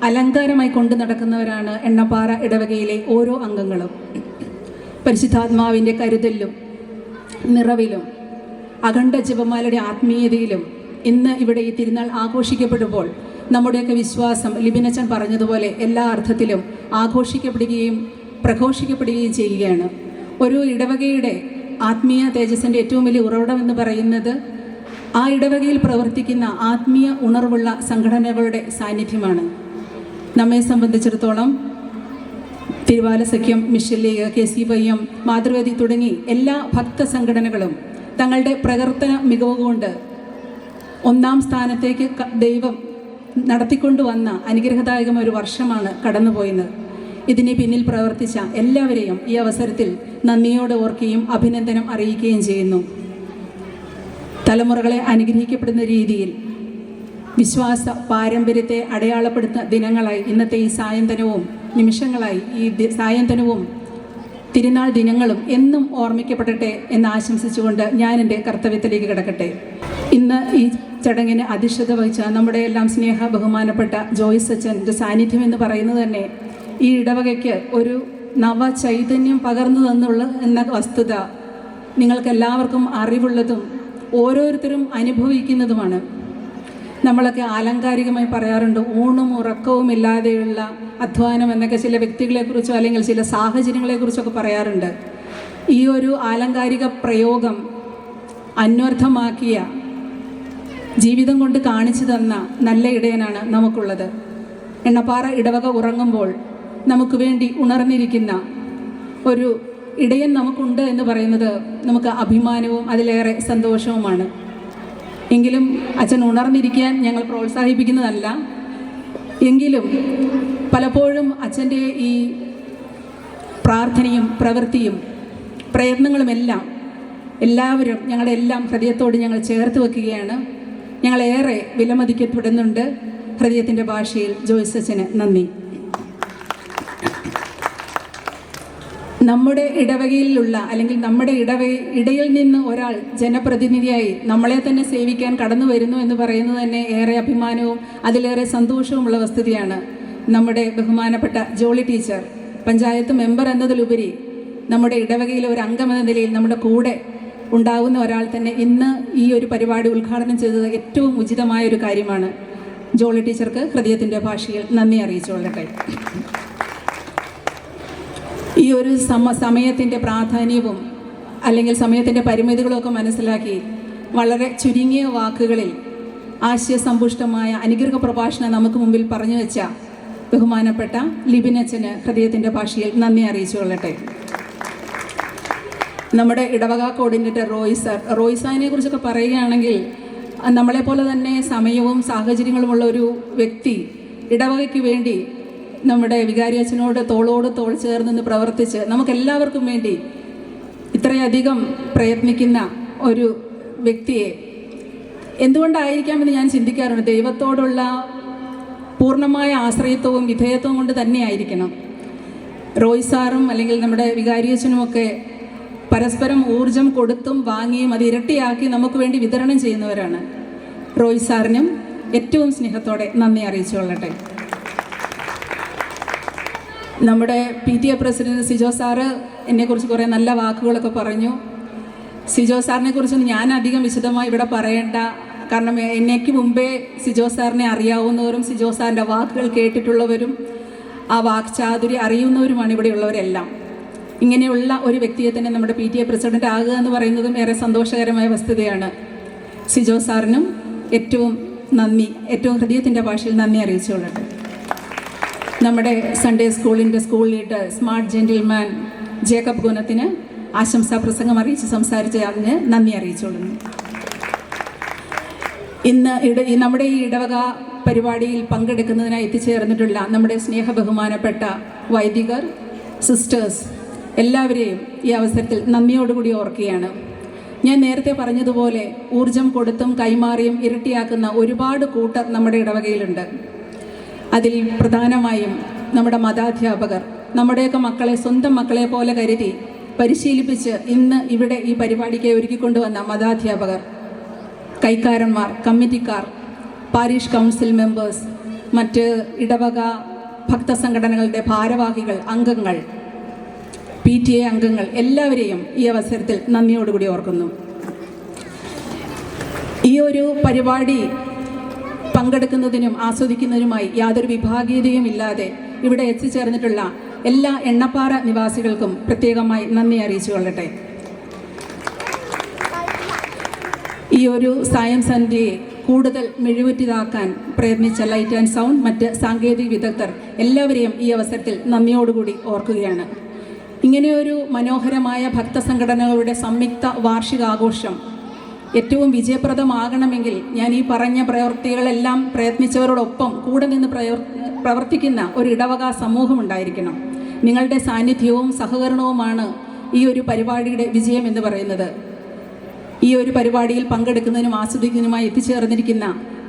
അലങ്കാരമായി കൊണ്ടു നടക്കുന്നവരാണ് എണ്ണപ്പാറ ഇടവകയിലെ ഓരോ അംഗങ്ങളും. പരിശുദ്ധാത്മാവിൻ്റെ കരുതലിലും നിറവിലും അഖണ്ഡ ജപമാലയുടെ ആത്മീയതയിലും ഇന്ന് ഇവിടെ ഈ തിരുനാൾ ആഘോഷിക്കപ്പെടുമ്പോൾ നമ്മുടെയൊക്കെ വിശ്വാസം ലിബിനച്ചൻ പറഞ്ഞതുപോലെ എല്ലാ അർത്ഥത്തിലും ആഘോഷിക്കപ്പെടുകയും പ്രഘോഷിക്കപ്പെടുകയും ചെയ്യുകയാണ്. ഒരു ഇടവകയുടെ ആത്മീയ തേജസ്സിൻ്റെ ഏറ്റവും വലിയ ഉറവിടം എന്ന് പറയുന്നത് ആ ഇടവകയിൽ പ്രവർത്തിക്കുന്ന ആത്മീയ ഉണർവുള്ള സംഘടനകളുടെ സാന്നിധ്യമാണ്. നമ്മെ സംബന്ധിച്ചിടത്തോളം തിരുവാല സഖ്യം, മിഷൻ ലീഗ്, KCYM, മാതൃവേദി തുടങ്ങി എല്ലാ ഭക്ത സംഘടനകളും തങ്ങളുടെ പ്രവർത്തന മികവ് കൊണ്ട് ഒന്നാം സ്ഥാനത്തേക്ക് ദൈവം നടത്തിക്കൊണ്ടുവന്ന അനുഗ്രഹദായകമായ ഒരു വർഷമാണ് കടന്നുപോയത്. ഇതിന് പിന്നിൽ പ്രവർത്തിച്ച എല്ലാവരെയും ഈ അവസരത്തിൽ നന്ദിയോടെ ഓർക്കുകയും അഭിനന്ദനം അറിയിക്കുകയും ചെയ്യുന്നു. തലമുറകളെ അനുഗ്രഹിക്കപ്പെടുന്ന രീതിയിൽ വിശ്വാസ പാരമ്പര്യത്തെ അടയാളപ്പെടുത്തുന്ന ദിനങ്ങളായി ഇന്നത്തെ ഈ സായന്തനവും നിമിഷങ്ങളായി ഈ സായന്തനവും തിരുനാൾ ദിനങ്ങളും എന്നും ഓർമ്മിക്കപ്പെടട്ടെ എന്ന് ആശംസിച്ചുകൊണ്ട് ഞാൻ എൻ്റെ കർത്തവ്യത്തിലേക്ക് കിടക്കട്ടെ. ഇന്ന് ഈ ചടങ്ങിന് അധ്യക്ഷത വഹിച്ച നമ്മുടെ എല്ലാം സ്നേഹ ബഹുമാനപ്പെട്ട ജോയ്സ് അച്ഛൻ്റെ സാന്നിധ്യം എന്ന് പറയുന്നത് തന്നെ ഈ ഇടവകയ്ക്ക് ഒരു നവ ചൈതന്യം പകർന്നു തന്നുള്ള എന്ന വസ്തുത നിങ്ങൾക്കെല്ലാവർക്കും അറിവുള്ളതും ഓരോരുത്തരും അനുഭവിക്കുന്നതുമാണ്. നമ്മളൊക്കെ ആലങ്കാരികമായി പറയാറുണ്ട്, ഊണും ഉറക്കവും ഇല്ലാതെയുള്ള അധ്വാനം എന്നൊക്കെ ചില വ്യക്തികളെക്കുറിച്ചോ അല്ലെങ്കിൽ ചില സാഹചര്യങ്ങളെക്കുറിച്ചൊക്കെ പറയാറുണ്ട്. ഈ ഒരു ആലങ്കാരിക പ്രയോഗം അന്വർത്ഥമാക്കിയ ജീവിതം കൊണ്ട് കാണിച്ചു തന്ന നല്ല ഇടയനാണ് നമുക്കുള്ളത്. എണ്ണപ്പാറ ഇടവക ഉറങ്ങുമ്പോൾ നമുക്ക് വേണ്ടി ഉണർന്നിരിക്കുന്ന ഒരു ഇടയൻ നമുക്കുണ്ട് എന്ന് പറയുന്നത് നമുക്ക് അഭിമാനവും അതിലേറെ സന്തോഷവുമാണ്. എങ്കിലും അച്ഛൻ ഉണർന്നിരിക്കാൻ ഞങ്ങൾ പ്രോത്സാഹിപ്പിക്കുന്നതല്ല. എങ്കിലും പലപ്പോഴും അച്ഛൻ്റെ ഈ പ്രാർത്ഥനയും പ്രവൃത്തിയും പ്രയത്നങ്ങളുമെല്ലാം എല്ലാവരും ഞങ്ങളുടെ എല്ലാം ഹൃദയത്തോട് ഞങ്ങൾ ചേർത്ത് വെക്കുകയാണ്. ഞങ്ങളേറെ വിലമതിക്കപ്പെടുന്നുണ്ട്. ഹൃദയത്തിൻ്റെ ഭാഷയിൽ ജോയ്സ് അച്ഛന് നന്ദി. നമ്മുടെ ഇടവകയിലുള്ള അല്ലെങ്കിൽ നമ്മുടെ ഇടയിൽ നിന്ന് ഒരാൾ ജനപ്രതിനിധിയായി നമ്മളെ തന്നെ സേവിക്കാൻ കടന്നു വരുന്നു എന്ന് പറയുന്നത് തന്നെ ഏറെ അഭിമാനവും അതിലേറെ സന്തോഷവുമുള്ള വസ്തുതയാണ്. നമ്മുടെ ബഹുമാനപ്പെട്ട ജോളി ടീച്ചർ പഞ്ചായത്ത് മെമ്പർ എന്നതിലുപരി നമ്മുടെ ഇടവകയിലെ ഒരു അംഗം എന്ന നിലയിൽ നമ്മുടെ കൂടെ ഉണ്ടാകുന്ന ഒരാൾ തന്നെ ഇന്ന് ഈ ഒരു പരിപാടി ഉദ്ഘാടനം ചെയ്തത് ഏറ്റവും ഉചിതമായ ഒരു കാര്യമാണ്. ജോളി ടീച്ചർക്ക് ഹൃദയത്തിൻ്റെ ഭാഷയിൽ നന്ദി അറിയിച്ചുകൊള്ളട്ടെ. ഈ ഒരു സമയത്തിൻ്റെ പ്രാധാന്യവും അല്ലെങ്കിൽ സമയത്തിൻ്റെ പരിമിതികളൊക്കെ മനസ്സിലാക്കി വളരെ ചുരുങ്ങിയ വാക്കുകളിൽ ആശയസമ്പുഷ്ടമായ അനുഗ്രഹ പ്രഭാഷണം നമുക്ക് മുമ്പിൽ പറഞ്ഞു വെച്ച ബഹുമാനപ്പെട്ട ലിബിനച്ചന് ഹൃദയത്തിൻ്റെ ഭാഷയിൽ നന്ദി അറിയിച്ചു കൊള്ളട്ടെ. നമ്മുടെ ഇടവക കോർഡിനേറ്റർ റോയ്സാനെ കുറിച്ചൊക്കെ പറയുകയാണെങ്കിൽ നമ്മളെപ്പോലെ തന്നെ സമയവും സാഹചര്യങ്ങളുമുള്ള ഒരു വ്യക്തി ഇടവകയ്ക്ക് വേണ്ടി നമ്മുടെ വികാരിയച്ഛനോട് തോളോട് തോൾ ചേർന്ന് പ്രവർത്തിച്ച് നമുക്കെല്ലാവർക്കും വേണ്ടി ഇത്രയധികം പ്രയത്നിക്കുന്ന ഒരു വ്യക്തിയെ എന്തുകൊണ്ടായിരിക്കാമെന്ന് ഞാൻ ചിന്തിക്കാറുണ്ട്. ദൈവത്തോടുള്ള പൂർണ്ണമായ ആശ്രയത്വവും വിധേയത്വവും കൊണ്ട് തന്നെയായിരിക്കണം. റോയ് സാറും അല്ലെങ്കിൽ നമ്മുടെ വികാരിയച്ഛനുമൊക്കെ പരസ്പരം ഊർജം കൊടുത്തും വാങ്ങിയും അത് ഇരട്ടിയാക്കി നമുക്ക് വേണ്ടി വിതരണം ചെയ്യുന്നവരാണ്. റോയ് സാറിനും ഏറ്റവും സ്നേഹത്തോടെ നന്ദി അറിയിച്ചു കൊള്ളട്ടെ. നമ്മുടെ PTA പ്രസിഡന്റ് സിജോ സാറ് എന്നെക്കുറിച്ച് കുറേ നല്ല വാക്കുകളൊക്കെ പറഞ്ഞു. സിജോ സാറിനെ കുറിച്ച് ഞാൻ അധികം വിശദമായി ഇവിടെ പറയേണ്ട, കാരണം എന്നേക്ക് മുമ്പേ സിജോ സാറിനെ അറിയാവുന്നവരും സിജോ സാറിൻ്റെ വാക്കുകൾ കേട്ടിട്ടുള്ളവരും ആ വാക്ചാതുര്യം അറിയുന്നവരുമാണ് ഇവിടെയുള്ളവരെല്ലാം. ഇങ്ങനെയുള്ള ഒരു വ്യക്തിയെ തന്നെ നമ്മുടെ PTA പ്രസിഡന്റ് ആകുക എന്ന് പറയുന്നതും ഏറെ സന്തോഷകരമായ വസ്തുതയാണ്. സിജോ സാറിനും ഏറ്റവും നന്ദി, ഏറ്റവും ഹൃദയത്തിൻ്റെ ഭാഷയിൽ നന്ദി അറിയിച്ചുകൊള്ളട്ടെ. നമ്മുടെ സൺഡേ സ്കൂളിൻ്റെ school leader smart gentleman Jacob ഗുണത്തിന് ആശംസാ പ്രസംഗം അറിയിച്ച് സംസാരിച്ച അതിന് നന്ദി അറിയിച്ചുകൊള്ളുന്നു. ഇന്ന് നമ്മുടെ ഈ ഇടവക പരിപാടിയിൽ പങ്കെടുക്കുന്നതിനായി എത്തിച്ചേർന്നിട്ടുള്ള നമ്മുടെ സ്നേഹബഹുമാനപ്പെട്ട വൈദികർ, സിസ്റ്റേഴ്സ് എല്ലാവരെയും ഈ അവസരത്തിൽ നന്ദിയോടുകൂടി ഓർക്കുകയാണ്. ഞാൻ നേരത്തെ പറഞ്ഞതുപോലെ ഊർജം കൊടുത്തും കൈമാറിയും ഇരട്ടിയാക്കുന്ന ഒരുപാട് കൂട്ടർ നമ്മുടെ ഇടവകയിലുണ്ട്. അതിൽ പ്രധാനമായും നമ്മുടെ മതാധ്യാപകർ, നമ്മുടെയൊക്കെ മക്കളെ സ്വന്തം മക്കളെ പോലെ കരുതി പരിശീലിപ്പിച്ച് ഇന്ന് ഇവിടെ ഈ പരിപാടിക്ക് ഒരുക്കിക്കൊണ്ടുവന്ന മതാധ്യാപകർ, കൈക്കാരന്മാർ, കമ്മിറ്റിക്കാർ, പാരിഷ് കൗൺസിൽ മെമ്പേഴ്സ്, മറ്റ് ഇടവക ഭക്തസംഘടനകളുടെ ഭാരവാഹികൾ, അംഗങ്ങൾ, PTA അംഗങ്ങൾ എല്ലാവരെയും ഈ അവസരത്തിൽ നന്ദിയോടുകൂടി ഓർക്കുന്നു. ഈ ഒരു പരിപാടി പങ്കെടുക്കുന്നതിനും ആസ്വദിക്കുന്നതിനുമായി യാതൊരു വിഭാഗീയതയും ഇല്ലാതെ ഇവിടെ എത്തിച്ചേർന്നിട്ടുള്ള എല്ലാ എണ്ണപ്പാറ നിവാസികൾക്കും പ്രത്യേകമായി നന്ദി അറിയിച്ചു കൊള്ളട്ടെ. ഈ ഒരു സായം സന്ധ്യയെ കൂടുതൽ മിഴിവുറ്റിതാക്കാൻ പ്രയത്നിച്ച ലൈറ്റ് ആൻഡ് സൗണ്ട്, മറ്റ് സാങ്കേതിക വിദഗ്ധർ എല്ലാവരെയും ഈ അവസരത്തിൽ നന്ദിയോടുകൂടി ഓർക്കുകയാണ്. ഇങ്ങനെയൊരു മനോഹരമായ ഭക്തസംഘടനകളുടെ സംയുക്ത വാർഷികാഘോഷം ഏറ്റവും വിജയപ്രദമാകണമെങ്കിൽ ഞാൻ ഈ പറഞ്ഞ പ്രവൃത്തികളെല്ലാം പ്രയത്നിച്ചവരോടൊപ്പം കൂടെ നിന്ന് പ്രവർത്തിക്കുന്ന ഒരു ഇടവക സമൂഹം ഉണ്ടായിരിക്കണം. നിങ്ങളുടെ സാന്നിധ്യവും സഹകരണവുമാണ് ഈ ഒരു പരിപാടിയുടെ വിജയം എന്ന് പറയുന്നത്. ഈ ഒരു പരിപാടിയിൽ പങ്കെടുക്കുന്നതിനും ആസ്വദിക്കുന്നതിനുമായി എത്തിച്ചേർന്നിരിക്കുന്ന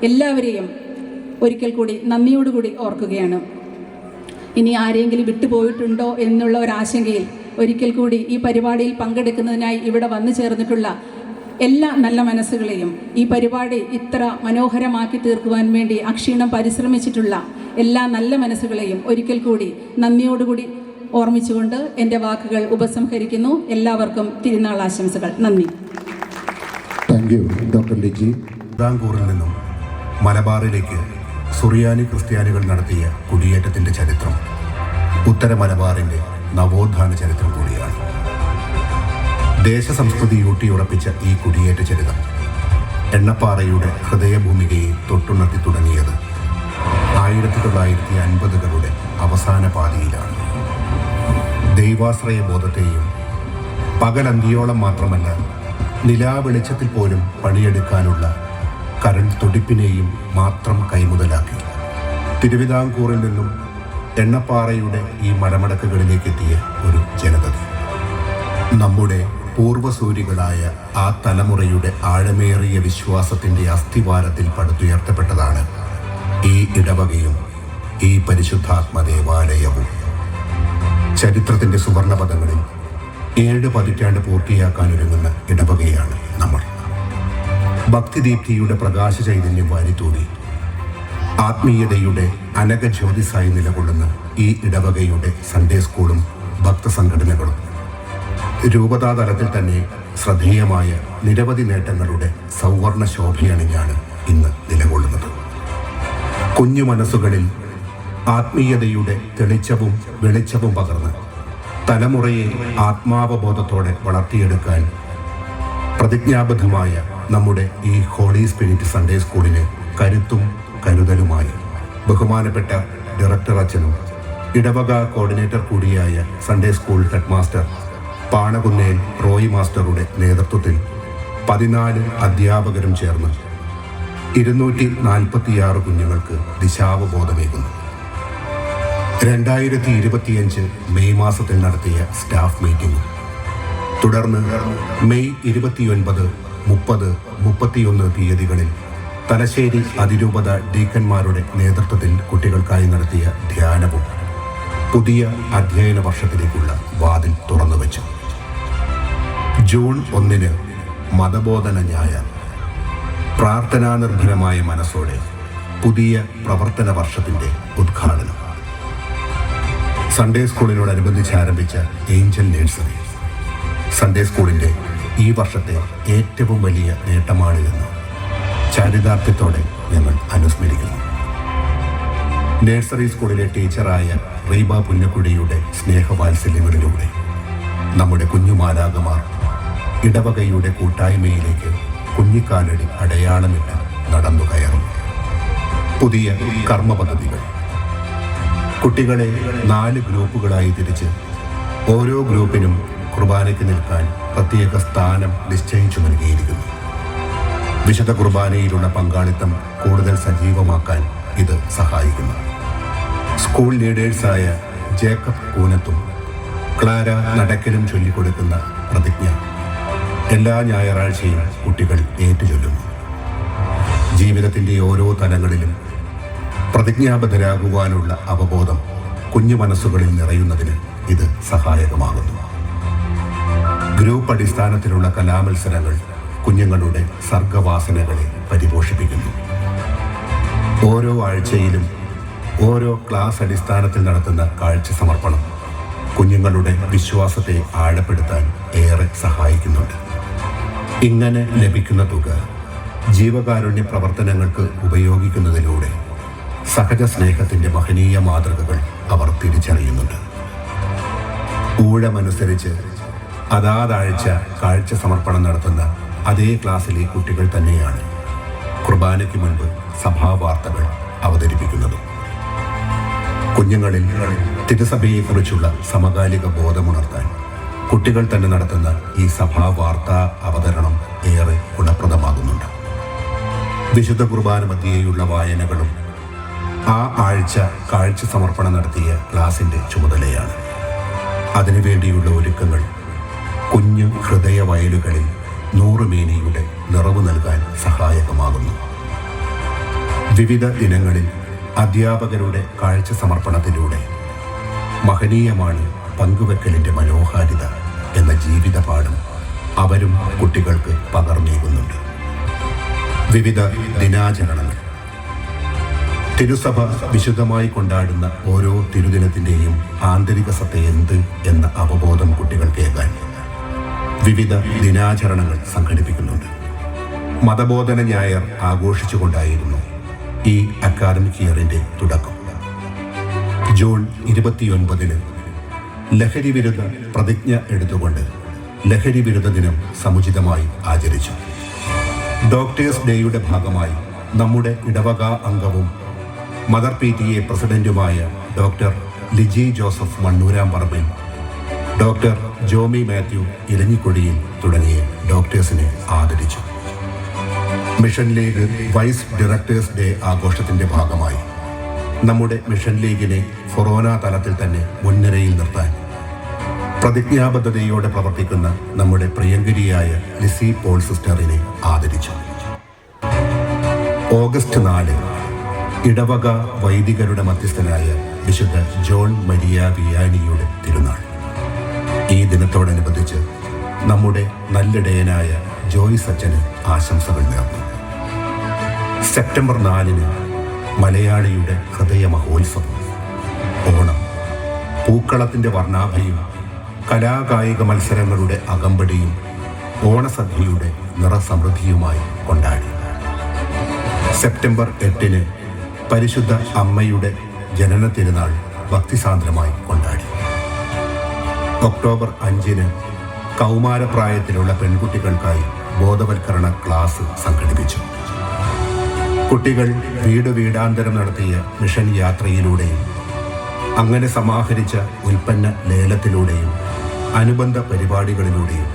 എല്ലാവരെയും ഒരിക്കൽ കൂടി നന്ദിയോടുകൂടി ഓർക്കുകയാണ്. ഇനി ആരെങ്കിലും വിട്ടുപോയിട്ടുണ്ടോ എന്നുള്ള ഒരാശങ്കയിൽ ഒരിക്കൽ കൂടി ഈ പരിപാടിയിൽ പങ്കെടുക്കുന്നതിനായി ഇവിടെ വന്നു ചേർന്നിട്ടുള്ള എല്ലാ നല്ല മനസ്സുകളെയും, ഈ പരിപാടി ഇത്ര മനോഹരമാക്കി തീർക്കുവാൻ വേണ്ടി അക്ഷീണം പരിശ്രമിച്ചിട്ടുള്ള എല്ലാ നല്ല മനസ്സുകളെയും ഒരിക്കൽ കൂടി നന്ദിയോടുകൂടി ഓർമ്മിച്ചുകൊണ്ട് എൻ്റെ വാക്കുകൾ ഉപസംഹരിക്കുന്നു. എല്ലാവർക്കും തിരുനാൾ ആശംസകൾ. നന്ദി. Thank you doctor Liji. തിരുവിതാംകൂറിൽ നിന്നും മലബാറിലേക്ക് സുറിയാനി ക്രിസ്ത്യാനികൾ നടത്തിയ കുടിയേറ്റത്തിൻ്റെ ചരിത്രം ഉത്തര മലബാറിൻ്റെ നവോത്ഥാന ചരിത്രം കൂടിയാണ്. ദേശസംസ്കൃതി ഊട്ടിയുറപ്പിച്ച ഈ കുടിയേറ്റ ചരിത്രം എണ്ണപ്പാറയുടെ ഹൃദയഭൂമികയെ തൊട്ടുണർത്തി തുടങ്ങിയത് 1950കളുടെ അവസാന പാതിയിലാണ്. ദൈവാശ്രയ ബോധത്തെയും പകലന്തിയോളം മാത്രമല്ല നിലാവെളിച്ചത്തിൽ പോലും പണിയെടുക്കാനുള്ള കരൾ തുടിപ്പിനെയും മാത്രം കൈമുതലാക്കി തിരുവിതാംകൂറിൽ നിന്നും എണ്ണപ്പാറയുടെ ഈ മലമടക്കുകളിലേക്ക് എത്തിയ ഒരു ജനത. നമ്മുടെ പൂർവസൂരികളായ ആ തലമുറയുടെ ആഴമേറിയ വിശ്വാസത്തിൻ്റെ അസ്ഥിവാരത്തിൽ പടുത്തുയർത്തപ്പെട്ടതാണ് ഈ ഇടവകയും ഈ പരിശുദ്ധാത്മ ദേവാലയവും. ചരിത്രത്തിൻ്റെ സുവർണപദങ്ങളിൽ 7 പതിറ്റാണ്ട് പൂർത്തിയാക്കാനൊരുങ്ങുന്ന ഇടവകയാണ് നമ്മൾ. ഭക്തിദീപ്തിയുടെ പ്രകാശ ചൈതന്യം വാരിത്തൂവി ആത്മീയതയുടെ അനഘജ്യോതിസായി നിലകൊള്ളുന്ന ഈ ഇടവകയുടെ സൺഡേ സ്കൂളും ഭക്തസംഘടനകളും രൂപതാതലത്തിൽ തന്നെ ശ്രദ്ധേയമായ നിരവധി നേട്ടങ്ങളുടെ സൗവർണ ശോഭയണിഞ്ഞാണ് ഇന്ന് നിലകൊള്ളുന്നത്. കുഞ്ഞു മനസ്സുകളിൽ ആത്മീയതയുടെ തെളിച്ചവും വെളിച്ചവും പകർന്ന് തലമുറയെ ആത്മാവബോധത്തോടെ വളർത്തിയെടുക്കാൻ പ്രതിജ്ഞാബദ്ധമായ നമ്മുടെ ഈ ഹോളി സ്പിരിറ്റ് സൺഡേ സ്കൂളിന് കരുത്തും കരുതലുമായി ബഹുമാനപ്പെട്ട ഡയറക്ടർ അച്ഛനും ഇടവക കോർഡിനേറ്റർ കൂടിയായ Sunday school head master Panakunnel Roy മാസ്റ്ററുടെ നേതൃത്വത്തിൽ 14 അധ്യാപകരും ചേർന്ന് 246 കുഞ്ഞുങ്ങൾക്ക് ദിശാവബോധമേകുന്നു. 2025 മെയ് മാസത്തിൽ നടത്തിയ സ്റ്റാഫ് മീറ്റിംഗും തുടർന്ന് മെയ് 29, 30, 31 തീയതികളിൽ തലശ്ശേരി അതിരൂപത ഡീക്കന്മാരുടെ നേതൃത്വത്തിൽ കുട്ടികൾക്കായി നടത്തിയ ധ്യാനവും പുതിയ അധ്യയന വർഷത്തിലേക്കുള്ള വാതിൽ തുറന്നുവെച്ചു. ജൂൺ 1 മതബോധന ഞായർ. പ്രാർത്ഥനാനിർഭരമായ മനസ്സോടെ പുതിയ പ്രവർത്തന വർഷത്തിൻ്റെ ഉദ്ഘാടനം. സൺഡേ സ്കൂളിനോടനുബന്ധിച്ച് ആരംഭിച്ച ഏഞ്ചൽ നഴ്സറി സൺഡേ സ്കൂളിൻ്റെ ഈ വർഷത്തെ ഏറ്റവും വലിയ നേട്ടമാണ് എന്ന് ചാരിതാർത്ഥ്യത്തോടെ ഞങ്ങൾ അനുസ്മരിക്കുന്നു. നഴ്സറി സ്കൂളിലെ ടീച്ചറായ റീബ പുന്നക്കുടിയുടെ സ്നേഹവാത്സല്യങ്ങളിലൂടെ നമ്മുടെ കുഞ്ഞുമാലാകമാർ ഇടവകയുടെ കൂട്ടായ്മയിലേക്ക് കുഞ്ഞിക്കാലടി അടയാളമിട്ട് നടന്നു കയറുന്നു. പുതിയ കർമ്മ പദ്ധതികൾ. കുട്ടികളെ 4 ഗ്രൂപ്പുകളായി തിരിച്ച് ഓരോ ഗ്രൂപ്പിനും കുർബാനയ്ക്ക് നിൽക്കാൻ പ്രത്യേക സ്ഥാനം നിശ്ചയിച്ചു നൽകിയിരിക്കുന്നു. വിശുദ്ധ കുർബാനയിലുള്ള പങ്കാളിത്തം കൂടുതൽ സജീവമാക്കാൻ ഇത് സഹായിക്കുന്നു. സ്കൂൾ ലീഡേഴ്സായ ജേക്കബ് കൂനത്തും ക്ലാര നടക്കലും ചൊല്ലിക്കൊടുക്കുന്ന പ്രതിജ്ഞ എല്ലാ ഞായറാഴ്ചയും കുട്ടികൾ ഏറ്റുചൊല്ലുന്നു. ജീവിതത്തിൻ്റെ ഓരോ തലങ്ങളിലും പ്രതിജ്ഞാബദ്ധരാകുവാനുള്ള അവബോധം കുഞ്ഞു മനസ്സുകളിൽ നിറയുന്നതിന് ഇത് സഹായകമാകുന്നു. ഗ്രൂപ്പ് അടിസ്ഥാനത്തിലുള്ള കലാമത്സരങ്ങൾ കുഞ്ഞുങ്ങളുടെ സർഗവാസനകളെ പരിപോഷിപ്പിക്കുന്നു. ഓരോ ആഴ്ചയിലും ഓരോ ക്ലാസ് അടിസ്ഥാനത്തിൽ നടത്തുന്ന കാഴ്ച സമർപ്പണം കുഞ്ഞുങ്ങളുടെ വിശ്വാസത്തെ ആഴപ്പെടുത്താൻ ഏറെ സഹായിക്കുന്നുണ്ട്. ഇങ്ങനെ ലഭിക്കുന്ന തുക ജീവകാരുണ്യ പ്രവർത്തനങ്ങൾക്ക് ഉപയോഗിക്കുന്നതിലൂടെ സഹജ സ്നേഹത്തിൻ്റെ മഹനീയ മാതൃകകൾ അവർ തിരിച്ചറിയുന്നുണ്ട്. ഊഴമനുസരിച്ച് അതാതാഴ്ച കാഴ്ച സമർപ്പണം നടത്തുന്ന അതേ ക്ലാസ്സിലെ കുട്ടികൾ തന്നെയാണ് കുർബാനയ്ക്ക് മുൻപ് സഭാവാർത്തകൾ അവതരിപ്പിക്കുന്നത്. കുഞ്ഞുങ്ങളിൽ തിരുസഭയെക്കുറിച്ചുള്ള സമകാലിക ബോധമുണർത്താൻ കുട്ടികൾ തന്നെ നടത്തുന്ന ഈ സഭാവാർത്താ അവതരണം ഏറെ ഗുണപ്രദമാകുന്നുണ്ട്. വിശുദ്ധ കുർബാന മധ്യേയുള്ള വായനകളും ആ ആഴ്ച കാഴ്ച സമർപ്പണം നടത്തിയ ക്ലാസിൻ്റെ ചുമതലയാണ്. അതിനുവേണ്ടിയുള്ള ഒരുക്കങ്ങൾ കുഞ്ഞു ഹൃദയ വയലുകളിൽ 100 മേനിയുടെ നിറവ് നൽകാൻ സഹായകമാകുന്നു. വിവിധ ദിനങ്ങളിൽ അധ്യാപകരുടെ കാഴ്ച സമർപ്പണത്തിലൂടെ മഹനീയമാണ് പങ്കുവെക്കലിൻ്റെ മനോഹാരിത എന്ന ജീവിതപാഠം അവരും കുട്ടികൾക്ക് പകർന്നേകുന്നുണ്ട്. വിവിധ ദിനാചരണങ്ങൾ. തിരുസഭ വിശുദ്ധമായി കൊണ്ടാടുന്ന ഓരോ തിരുദിനത്തിൻ്റെയും ആന്തരിക സത്ത എന്ത് എന്ന അവബോധം കുട്ടികൾക്കേകാൻ വിവിധ ദിനാചരണങ്ങൾ സംഘടിപ്പിക്കുന്നുണ്ട്. മതബോധന ഞായർ ആഘോഷിച്ചുകൊണ്ടായിരുന്നു ഈ അക്കാദമിക് ഇയറിൻ്റെ തുടക്കം. ജൂൺ 29 ലഹരി വിരുദ്ധ പ്രതിജ്ഞ എടുത്തുകൊണ്ട് ലഹരി വിരുദ്ധ ദിനം സമുചിതമായി ആചരിച്ചു. ഡോക്ടേഴ്സ് ഡേയുടെ ഭാഗമായി നമ്മുടെ ഇടവക അംഗവും മദർ PTA പ്രസിഡന്റുമായ doctor Liji Joseph Mannurampparambil, doctor Jomy Mathew Elanjikodiyil തുടങ്ങിയ ഡോക്ടേഴ്സിനെ ആദരിച്ചു. Mission league vice directors day ആഘോഷത്തിൻ്റെ ഭാഗമായി നമ്മുടെ മിഷൻ ലീഗിനെ കൊറോണ തലത്തിൽ തന്നെ മുൻനിരയിൽ നിർത്താൻ പ്രതിജ്ഞാബദ്ധതയോടെ പ്രവർത്തിക്കുന്ന നമ്മുടെ പ്രിയങ്കരിയായ ലിസി പോൾ സിസ്റ്ററിനെ ആദരിച്ചു. ഓഗസ്റ്റ് 4 ഇടവക വൈദികരുടെ മധ്യസ്ഥനായ വിശുദ്ധ ജോൺ മരിയ വിയാനിയുടെ തിരുനാൾ. ഈ ദിനത്തോടനുബന്ധിച്ച് നമ്മുടെ നല്ലിടയനായ ജോയ്സ് അച്ഛന് ആശംസകൾ നേർന്നു. സെപ്റ്റംബർ 4 മലയാളിയുടെ ഹൃദയ മഹോത്സവം ഓണം. പൂക്കളത്തിൻ്റെ വർണ്ണാഭയും കലാകായിക മത്സരങ്ങളുടെ അകമ്പടിയും ഓണസദ്യയുടെ നിറസമൃദ്ധിയുമായി കൊണ്ടാടി. സെപ്റ്റംബർ 8 പരിശുദ്ധ അമ്മയുടെ ജനന തിരുനാൾ ഭക്തിസാന്ദ്രമായി കൊണ്ടാടി. ഒക്ടോബർ 5 കൗമാരപ്രായത്തിലുള്ള പെൺകുട്ടികൾക്കായി ബോധവൽക്കരണ ക്ലാസ് സംഘടിപ്പിച്ചു. കുട്ടികൾ വീട് വീടാന്തരം നടത്തിയ മിഷൻ യാത്രയിലൂടെയും അങ്ങനെ സമാഹരിച്ച ഉൽപ്പന്ന ലേലത്തിലൂടെയും അനുബന്ധ പരിപാടികളിലൂടെയും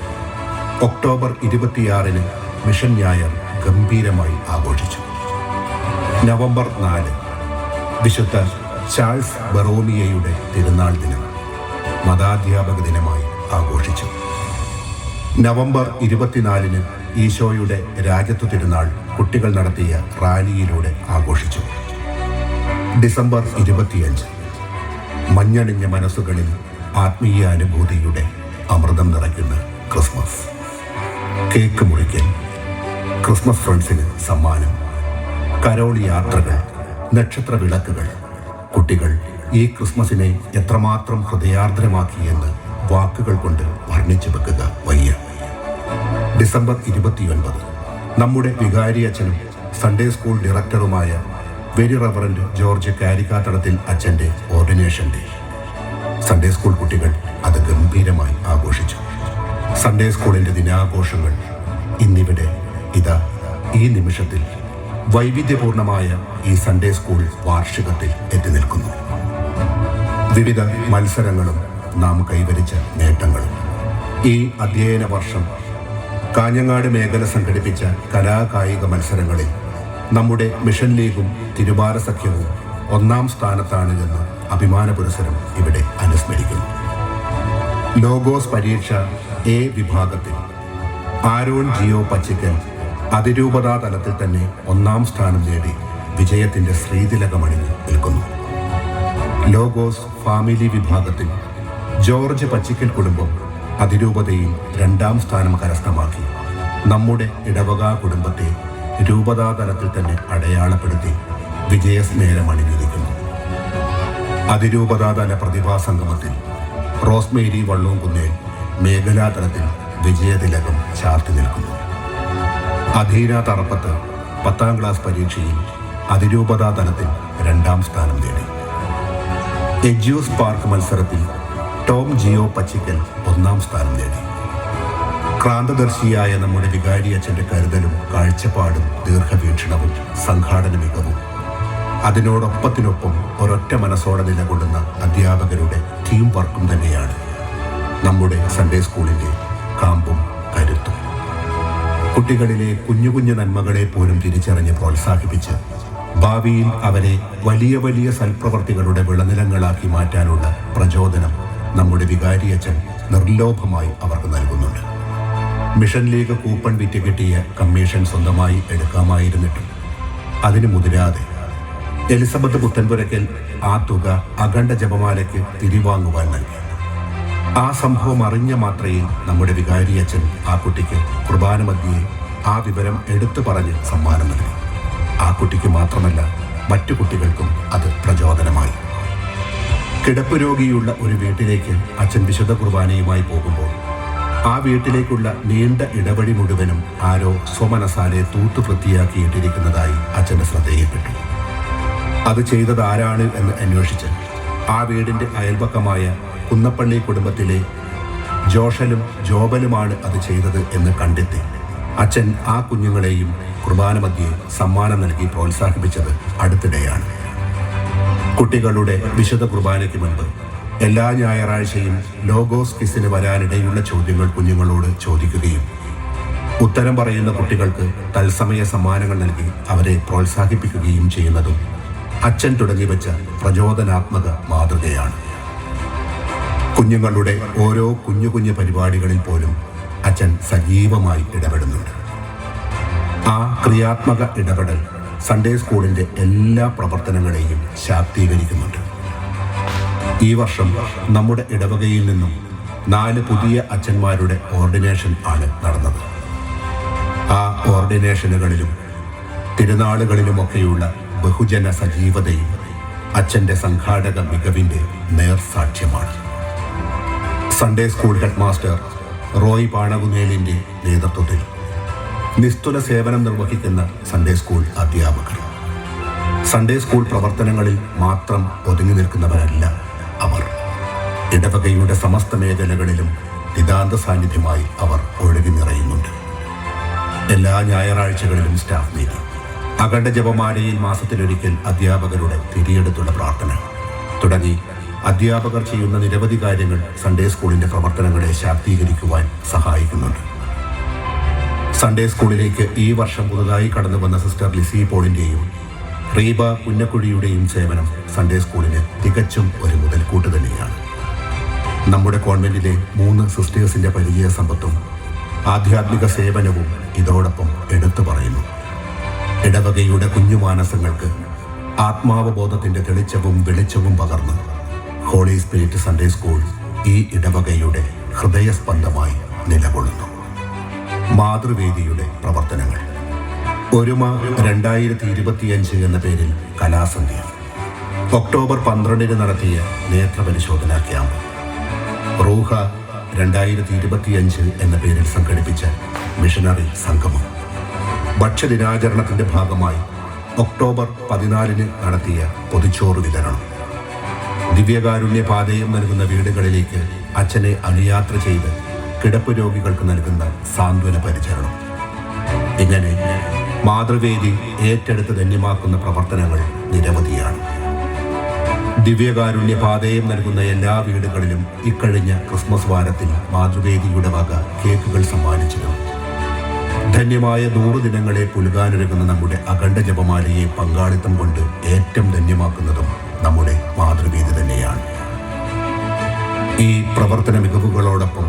ഒക്ടോബർ 26-ന് മിഷൻ ഞായർ ഗംഭീരമായി ആഘോഷിച്ചു. നവംബർ 4 വിശുദ്ധ ചാൾസ് ബറോമിയയുടെ തിരുനാൾ ദിനം മതാധ്യാപക ദിനമായി ആഘോഷിച്ചു. നവംബർ 24-ന് ഈശോയുടെ രാജത്വ തിരുനാൾ കുട്ടികൾ നടത്തിയ റാലിയിലൂടെ ആഘോഷിച്ചു. ഡിസംബർ 25 മഞ്ഞണിഞ്ഞ മനസ്സുകളിൽ ആത്മീയ അനുഭൂതിയുടെ അമൃതം നിറയ്ക്കുന്ന ക്രിസ്മസ്. കേക്ക് മുറിക്കൽ, ക്രിസ്മസ് ഫ്രണ്ട്സിന് സമ്മാനം, കരോൾ യാത്രകൾ, നക്ഷത്ര വിളക്കുകൾ. കുട്ടികൾ ഈ ക്രിസ്മസിനെ എത്രമാത്രം ഹൃദയാർദ്രമാക്കിയെന്ന് വാക്കുകൾ കൊണ്ട് വർണ്ണിച്ചു വെക്കുക വയ്യ. ഡിസംബർ 29 നമ്മുടെ വികാരി അച്ഛനും സൺഡേ സ്കൂൾ ഡയറക്ടറുമായ വെരി റവറൻഡ് ജോർജ് കാരിക്കാത്തടത്തിൽ അച്ഛൻ്റെ ഓർഡിനേഷൻ ഡേ. സൺഡേ സ്കൂൾ കുട്ടികൾ അത് ഗംഭീരമായി ആഘോഷിച്ചു. സൺഡേ സ്കൂളിൻ്റെ ദിനാഘോഷങ്ങൾ ഇന്നിവിടെ ഇതാ ഈ നിമിഷത്തിൽ വൈവിധ്യപൂർണമായ ഈ സൺഡേ സ്കൂൾ വാർഷികത്തിൽ എത്തി നിൽക്കുന്നു. വിവിധ മത്സരങ്ങളും നാം കൈവരിച്ച നേട്ടങ്ങളും. ഈ അധ്യയന വർഷം കാഞ്ഞങ്ങാട് മേഖല സംഘടിപ്പിച്ച കലാകായിക മത്സരങ്ങളിൽ നമ്മുടെ മിഷൻ ലീഗും തിരുവാര സഖ്യവും 1-ാം സ്ഥാനത്താണ് എന്ന് അഭിമാന പുരസ്സരം ഇവിടെ അനുസ്മരിക്കുന്നു. ലോഗോസ് പരീക്ഷ എ വിഭാഗത്തിൽ ആരോൺ ജിയോ പച്ചിക്കൽ അതിരൂപതാ തലത്തിൽ തന്നെ 1-ാം സ്ഥാനം നേടി വിജയത്തിന്റെ ശ്രീതിലകമണിഞ്ഞ് നിൽക്കുന്നു. ലോഗോസ് ഫാമിലി വിഭാഗത്തിൽ ജോർജ് പച്ചിക്കൽ കുടുംബം അതിരൂപതയിൽ 2-ാം സ്ഥാനം കരസ്ഥമാക്കി നമ്മുടെ ഇടവക കുടുംബത്തെ രൂപതാ തലത്തിൽ തന്നെ അടയാളപ്പെടുത്തി വിജയസ്നേഹമണിഞ്ഞിരിക്കുന്നു. അതിരൂപതാതല പ്രതിഭാ സംഗമത്തിൽ റോസ്മേരി വള്ളൂംകുന്നേൽ മേഖലാതലത്തിൽ വിജയതിലകം ചാർത്തി നിൽക്കുന്നു. അധീന തറപ്പത്ത് 10-ാം ക്ലാസ് പരീക്ഷയിൽ അതിരൂപതാ തലത്തിൽ 2-ാം സ്ഥാനം നേടി. എജ്യൂസ് പാർക്ക് മത്സരത്തിൽ ടോം ജിയോ പച്ചിക്കൽ 1-ാം സ്ഥാനം നേടി. ക്രാന്തദർശിയായ നമ്മുടെ വികാരി അച്ഛൻ്റെ കരുതലും കാഴ്ചപ്പാടും ദീർഘവീക്ഷണവും സംഘാടന മികവും അതിനോടൊപ്പത്തിനൊപ്പം ഒരൊറ്റ മനസ്സോടെ നിലകൊള്ളുന്ന അധ്യാപകരുടെ ടീം വർക്കും തന്നെയാണ് നമ്മുടെ സൺഡേ സ്കൂളിൻ്റെ കാമ്പും കരുത്തും. കുട്ടികളിലെ കുഞ്ഞു കുഞ്ഞു നന്മകളെ പോലും തിരിച്ചറിഞ്ഞ് പ്രോത്സാഹിപ്പിച്ച് ഭാവിയിൽ അവരെ വലിയ വലിയ സൽപ്രവർത്തികളുടെ വിളനിലങ്ങളാക്കി മാറ്റാനുള്ള പ്രചോദനം നമ്മുടെ വികാരി അച്ഛൻ നിർലോഭമായി അവർക്ക് നൽകുന്നുണ്ട്. മിഷൻ ലീഗ് കൂപ്പൺ വിറ്റ് കിട്ടിയ കമ്മീഷൻ സ്വന്തമായി എടുക്കാമായിരുന്നിട്ടും അതിന് മുതിരാതെ എലിസബത്ത് പുത്തൻപുരയ്ക്കൽ ആ തുക അഖണ്ഡ ജപമാലയ്ക്ക് തിരിവാങ്ങുവാൻ നൽകി. ആ സംഭവം അറിഞ്ഞ മാത്രയിൽ നമ്മുടെ വികാരി അച്ഛൻ ആ കുട്ടിക്ക് കുർബാന മധ്യേ ആ വിവരം എടുത്തു പറഞ്ഞ് സമ്മാനം നൽകി. ആ കുട്ടിക്ക് മാത്രമല്ല മറ്റു കുട്ടികൾക്കും അത് പ്രചോദനമായി. കിടപ്പ് രോഗിയുള്ള ഒരു വീട്ടിലേക്ക് അച്ഛൻ വിശുദ്ധ കുർബാനയുമായി പോകുമ്പോൾ ആ വീട്ടിലേക്കുള്ള നീണ്ട ഇടവഴി മുഴുവനും ആരോ സ്വമനസാലെ തൂത്തു വൃത്തിയാക്കിയിട്ടിരിക്കുന്നതായി അച്ഛൻ്റെ ശ്രദ്ധയിൽപ്പെട്ടു. അത് ചെയ്തത് ആരാണ് എന്ന് അന്വേഷിച്ച് ആ വീടിൻ്റെ അയൽപക്കമായ കുന്നപ്പള്ളി കുടുംബത്തിലെ ജോഷലും ജോബലുമാണ് അത് ചെയ്തത് എന്ന് കണ്ടെത്തി അച്ഛൻ ആ കുഞ്ഞുങ്ങളെയും കുർബാന മധ്യേ സമ്മാനം നൽകി പ്രോത്സാഹിപ്പിച്ചത് അടുത്തിടെയാണ്. കുട്ടികളുടെ വിശുദ്ധ കുർബാനയ്ക്ക് മുൻപ് എല്ലാ ഞായറാഴ്ചയും ലോഗോസ് ക്വിസിന് വരാനിടയുള്ള ചോദ്യങ്ങൾ കുഞ്ഞുങ്ങളോട് ചോദിക്കുകയും ഉത്തരം പറയുന്ന കുട്ടികൾക്ക് തത്സമയ സമ്മാനങ്ങൾ നൽകി അവരെ പ്രോത്സാഹിപ്പിക്കുകയും ചെയ്യുന്നതും അച്ഛൻ തുടങ്ങിവെച്ച പ്രചോദനാത്മക മാതൃകയാണ്. കുഞ്ഞുങ്ങളുടെ ഓരോ കുഞ്ഞു കുഞ്ഞു പരിപാടികളിൽ പോലും അച്ഛൻ സജീവമായി ഇടപെടുന്നുണ്ട്. ആ ക്രിയാത്മക ഇടപെടൽ സൺഡേ സ്കൂളിൻ്റെ എല്ലാ പ്രവർത്തനങ്ങളെയും ശാക്തീകരിക്കുന്നുണ്ട്. ഈ വർഷം നമ്മുടെ ഇടവകയിൽ നിന്നും 4 പുതിയ അച്ഛന്മാരുടെ ഓർഡിനേഷൻ ആണ് നടന്നത്. ആ ഓർഡിനേഷനുകളിലും തിരുനാളുകളിലുമൊക്കെയുള്ള ബഹുജന സജീവതയും അച്ഛൻ്റെ സംഘാടക മികവിൻ്റെ നേർസാക്ഷ്യമാണ്. Sunday school head master Roy പാണകുന്നേലിൻ്റെ നേതൃത്വത്തിൽ നിസ്തുല സേവനം നിർവഹിക്കുന്ന സൺഡേ സ്കൂൾ അധ്യാപകർ. സൺഡേ സ്കൂൾ പ്രവർത്തനങ്ങളിൽ മാത്രം ഒതുങ്ങി നിൽക്കുന്നവരല്ല അവർ. ഇടവകയുടെ സമസ്ത മേഖലകളിലും നിതാന്ത സാന്നിധ്യമായി അവർ ഒഴുകി നിറയുന്നുണ്ട്. എല്ലാ ഞായറാഴ്ചകളിലും സ്റ്റാഫ് മീറ്റിംഗ്, അഖണ്ഡ ജപമാലയിൽ മാസത്തിലൊരിക്കൽ അധ്യാപകരുടെ തിരിയെടുത്തുള്ള പ്രാർത്ഥന തുടങ്ങി അധ്യാപകർ ചെയ്യുന്ന നിരവധി കാര്യങ്ങൾ സൺഡേ സ്കൂളിൻ്റെ പ്രവർത്തനങ്ങളെ ശാക്തീകരിക്കുവാൻ സഹായിക്കുന്നുണ്ട്. സൺഡേ സ്കൂളിലേക്ക് ഈ വർഷം പുതുതായി കടന്നു വന്ന സിസ്റ്റർ ലിസി പോളിൻ്റെയും റീബ കുന്നക്കുഴിയുടെയും സേവനം സൺഡേ സ്കൂളിന് തികച്ചും ഒരു മുതൽക്കൂട്ട് തന്നെയാണ്. നമ്മുടെ കോൺവെന്റിലെ 3 സിസ്റ്റേഴ്സിൻ്റെ പരിചയ സമ്പത്തും ആധ്യാത്മിക സേവനവും ഇതോടൊപ്പം എടുത്തു പറയുന്നു. ഇടവകയുടെ കുഞ്ഞുമാനസങ്ങൾക്ക് ആത്മാവബോധത്തിൻ്റെ തെളിച്ചവും വെളിച്ചവും പകർന്ന് ഹോളി സ്പിരിറ്റ് സൺഡേ സ്കൂൾ ഈ ഇടവകയുടെ ഹൃദയസ്പന്ദമായി നിലകൊള്ളുന്നു. മാതൃവേദിയുടെ പ്രവർത്തനങ്ങൾ. ഒരുമ 2025 എന്ന പേരിൽ കലാസന്ധ്യ. ഒക്ടോബർ 12 നടത്തിയ നേത്രപരിശോധനാ ക്യാമ്പ്. റൂഹ 2025 എന്ന പേരിൽ സംഘടിപ്പിച്ച മിഷനറി സംഗമം. ഭക്ഷ്യദിനാചരണത്തിന്റെ ഭാഗമായി ഒക്ടോബർ 14 നടത്തിയ പൊതിച്ചോറ് വിതരണം. ദിവ്യകാരുണ്യ പാതയം നൽകുന്ന വീടുകളിലേക്ക് അച്ഛനെ അനുയാത്ര ചെയ്ത് കിടപ്പ് രോഗികൾക്ക് നൽകുന്ന സാന്ത്വന പരിചരണം. ഇങ്ങനെ മാതൃവേദി ഏറ്റെടുത്ത് ധന്യമാക്കുന്ന പ്രവർത്തനങ്ങൾ നിരവധിയാണ്. ദിവ്യകാരുണ്യ പാതയം നൽകുന്ന എല്ലാ വീടുകളിലും ഇക്കഴിഞ്ഞ ക്രിസ്മസ് വാരത്തിൽ മാതൃവേദിയുടെ വക കേക്കുകൾ സമ്മാനിച്ചിരുന്നു. ധന്യമായ 100 ദിനങ്ങളെ പുലുകാനൊരുങ്ങുന്ന നമ്മുടെ അഖണ്ഡ ജപമാലയെ പങ്കാളിത്തം കൊണ്ട് ഏറ്റവും ധന്യമാക്കുന്നതും നമ്മുടെ മാതൃവേദി തന്നെയാണ്. ഈ പ്രവർത്തന മികവുകളോടൊപ്പം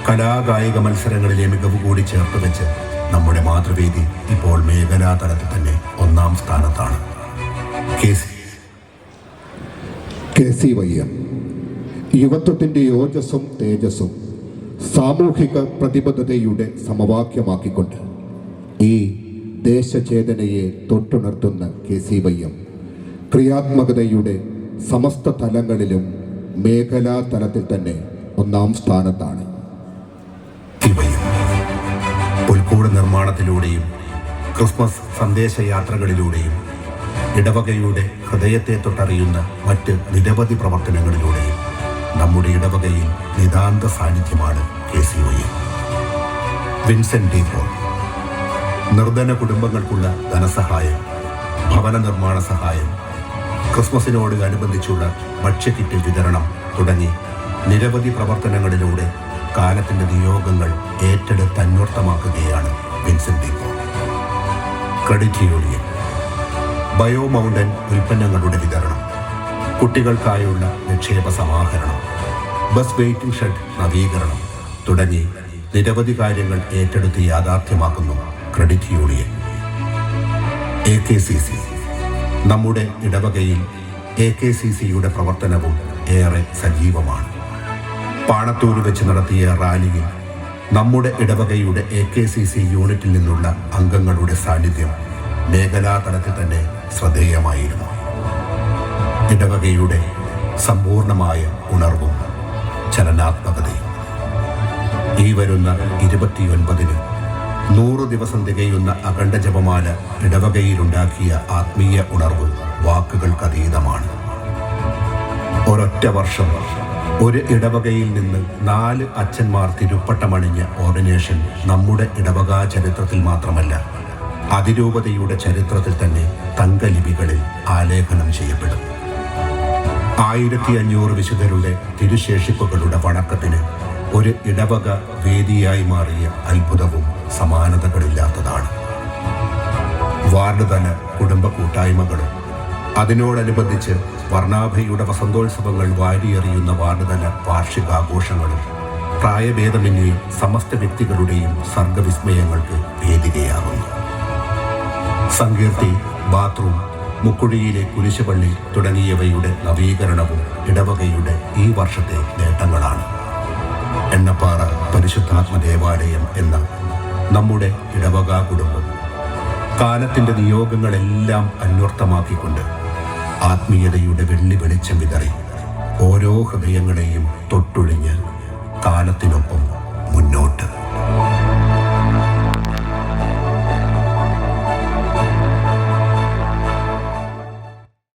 കലാകായിക മത്സരങ്ങളിലെ മികവ് കൂടി ചേർത്ത് വെച്ച് നമ്മുടെ മാതൃവേദി ഇപ്പോൾ മേഖലാ തലത്തിൽ തന്നെ 1ാം സ്ഥാനത്താണ്. KCYM യുവത്വത്തിൻ്റെ ഓജസ്സും തേജസ്സും സാമൂഹിക പ്രതിബദ്ധതയുടെ സമവാക്യമാക്കിക്കൊണ്ട് ഈ ദേശചേതനയെ തൊട്ടുണർത്തുന്ന KCYM ക്രിയാത്മകതയുടെ സമസ്ത തലങ്ങളിലും മേഖലാ തലത്തിൽ തന്നെ 1ാം സ്ഥാനത്താണ്. പുൽക്കൂട് നിർമ്മാണത്തിലൂടെയും ക്രിസ്മസ് സന്ദേശയാത്രകളിലൂടെയും ഇടവകയുടെ ഹൃദയത്തെ തൊട്ടറിയുന്ന മറ്റ് നിരവധി പ്രവർത്തനങ്ങളിലൂടെയും നമ്മുടെ ഇടവകയിൽ നിതാന്ത സാന്നിധ്യമാണ് KCYM. Vincent de Paul. നിർധന കുടുംബങ്ങൾക്കുള്ള ധനസഹായം, ഭവന നിർമ്മാണ സഹായം, ക്രിസ്മസിനോട് അനുബന്ധിച്ചുള്ള ഭക്ഷ്യക്കിറ്റ് വിതരണം തുടങ്ങി നിരവധി പ്രവർത്തനങ്ങളിലൂടെ കാലത്തിൻ്റെ നിയോഗങ്ങൾ ഏറ്റെടുത്ത് അന്വർത്ഥമാക്കുകയാണ് Vincent de Paul. Credit union. Bio mountain ഉൽപ്പന്നങ്ങളുടെ വിതരണം, കുട്ടികൾക്കായുള്ള നിക്ഷേപ സമാഹരണം, ബസ് വെയിറ്റിംഗ് ഷെഡ് നവീകരണം തുടങ്ങി നിരവധി കാര്യങ്ങൾ ഏറ്റെടുത്ത് യാഥാർത്ഥ്യമാക്കുന്നു ക്രെഡിറ്റ് യൂണിയൻ. AKCC. നമ്മുടെ ഇടവകയിൽ AKCCയുടെ പ്രവർത്തനവും ഏറെ സജീവമാണ്. പാണത്തൂർ വെച്ച് നടത്തിയ റാലിയിൽ നമ്മുടെ ഇടവകയുടെ AKCC യൂണിറ്റിൽ നിന്നുള്ള അംഗങ്ങളുടെ സാന്നിധ്യം മേഖലാ തലത്തിൽ തന്നെ ശ്രദ്ധേയമായിരുന്നു. ഇടവകയുടെ സമ്പൂർണമായ ഉണർവും ചലനാത്മകതയും. ഈ വരുന്ന 29-ന് 100 ദിവസം തികയുന്ന അഖണ്ഡ ജപമാല ഇടവകയിലുണ്ടാക്കിയ ആത്മീയ ഉണർവ് വാക്കുകൾക്കതീതമാണ്. ഒരൊറ്റ വർഷം ഒരു ഇടവകയിൽ നിന്ന് 4 അച്ഛന്മാർ തിരുപ്പട്ടമണിഞ്ഞ ഓർഡിനേഷൻ നമ്മുടെ ഇടവകാ ചരിത്രത്തിൽ മാത്രമല്ല അതിരൂപതയുടെ ചരിത്രത്തിൽ തന്നെ തങ്കലിപികളിൽ ആലേഖനം ചെയ്യപ്പെടും. 1500 വിശുദ്ധരുടെ തിരുശേഷിപ്പുകളുടെ വണക്കത്തിന് ഒരു ഇടവക വേദിയായി മാറിയ അത്ഭുതവും സമാനതകളില്ലാത്തതാണ്. വാർഡ് തല കുടുംബ കൂട്ടായ്മകളും അതിനോടനുബന്ധിച്ച് വർണ്ണാഭയുടെ വസന്തോത്സവങ്ങൾ വാരിയെറിയുന്ന വാർഡ് തല വാർഷികാഘോഷങ്ങളും പ്രായഭേദമന്യേ സമസ്ത വ്യക്തികളുടെയും സർഗവിസ്മയങ്ങൾക്ക് വേദികയാകുന്നു. സങ്കീർത്തി, ബാത്റൂം, മുക്കുഴിയിലെ കുരിശുപള്ളി തുടങ്ങിയവയുടെ നവീകരണവും ഇടവകയുടെ ഈ വർഷത്തെ നേട്ടങ്ങളാണ്. എണ്ണപ്പാറ പരിശുദ്ധാത്മ ദേവാലയം എന്ന നമ്മുടെ ഇടവകാ കുടുംബം കാലത്തിൻ്റെ നിയോഗങ്ങളെല്ലാം അന്വർത്ഥമാക്കിക്കൊണ്ട് ആത്മീയതയുടെ വെള്ളി വെളിച്ചം വിതറി ഓരോ ഹൃദയങ്ങളെയും തൊട്ടൊഴിഞ്ഞ് കാലത്തിനൊപ്പം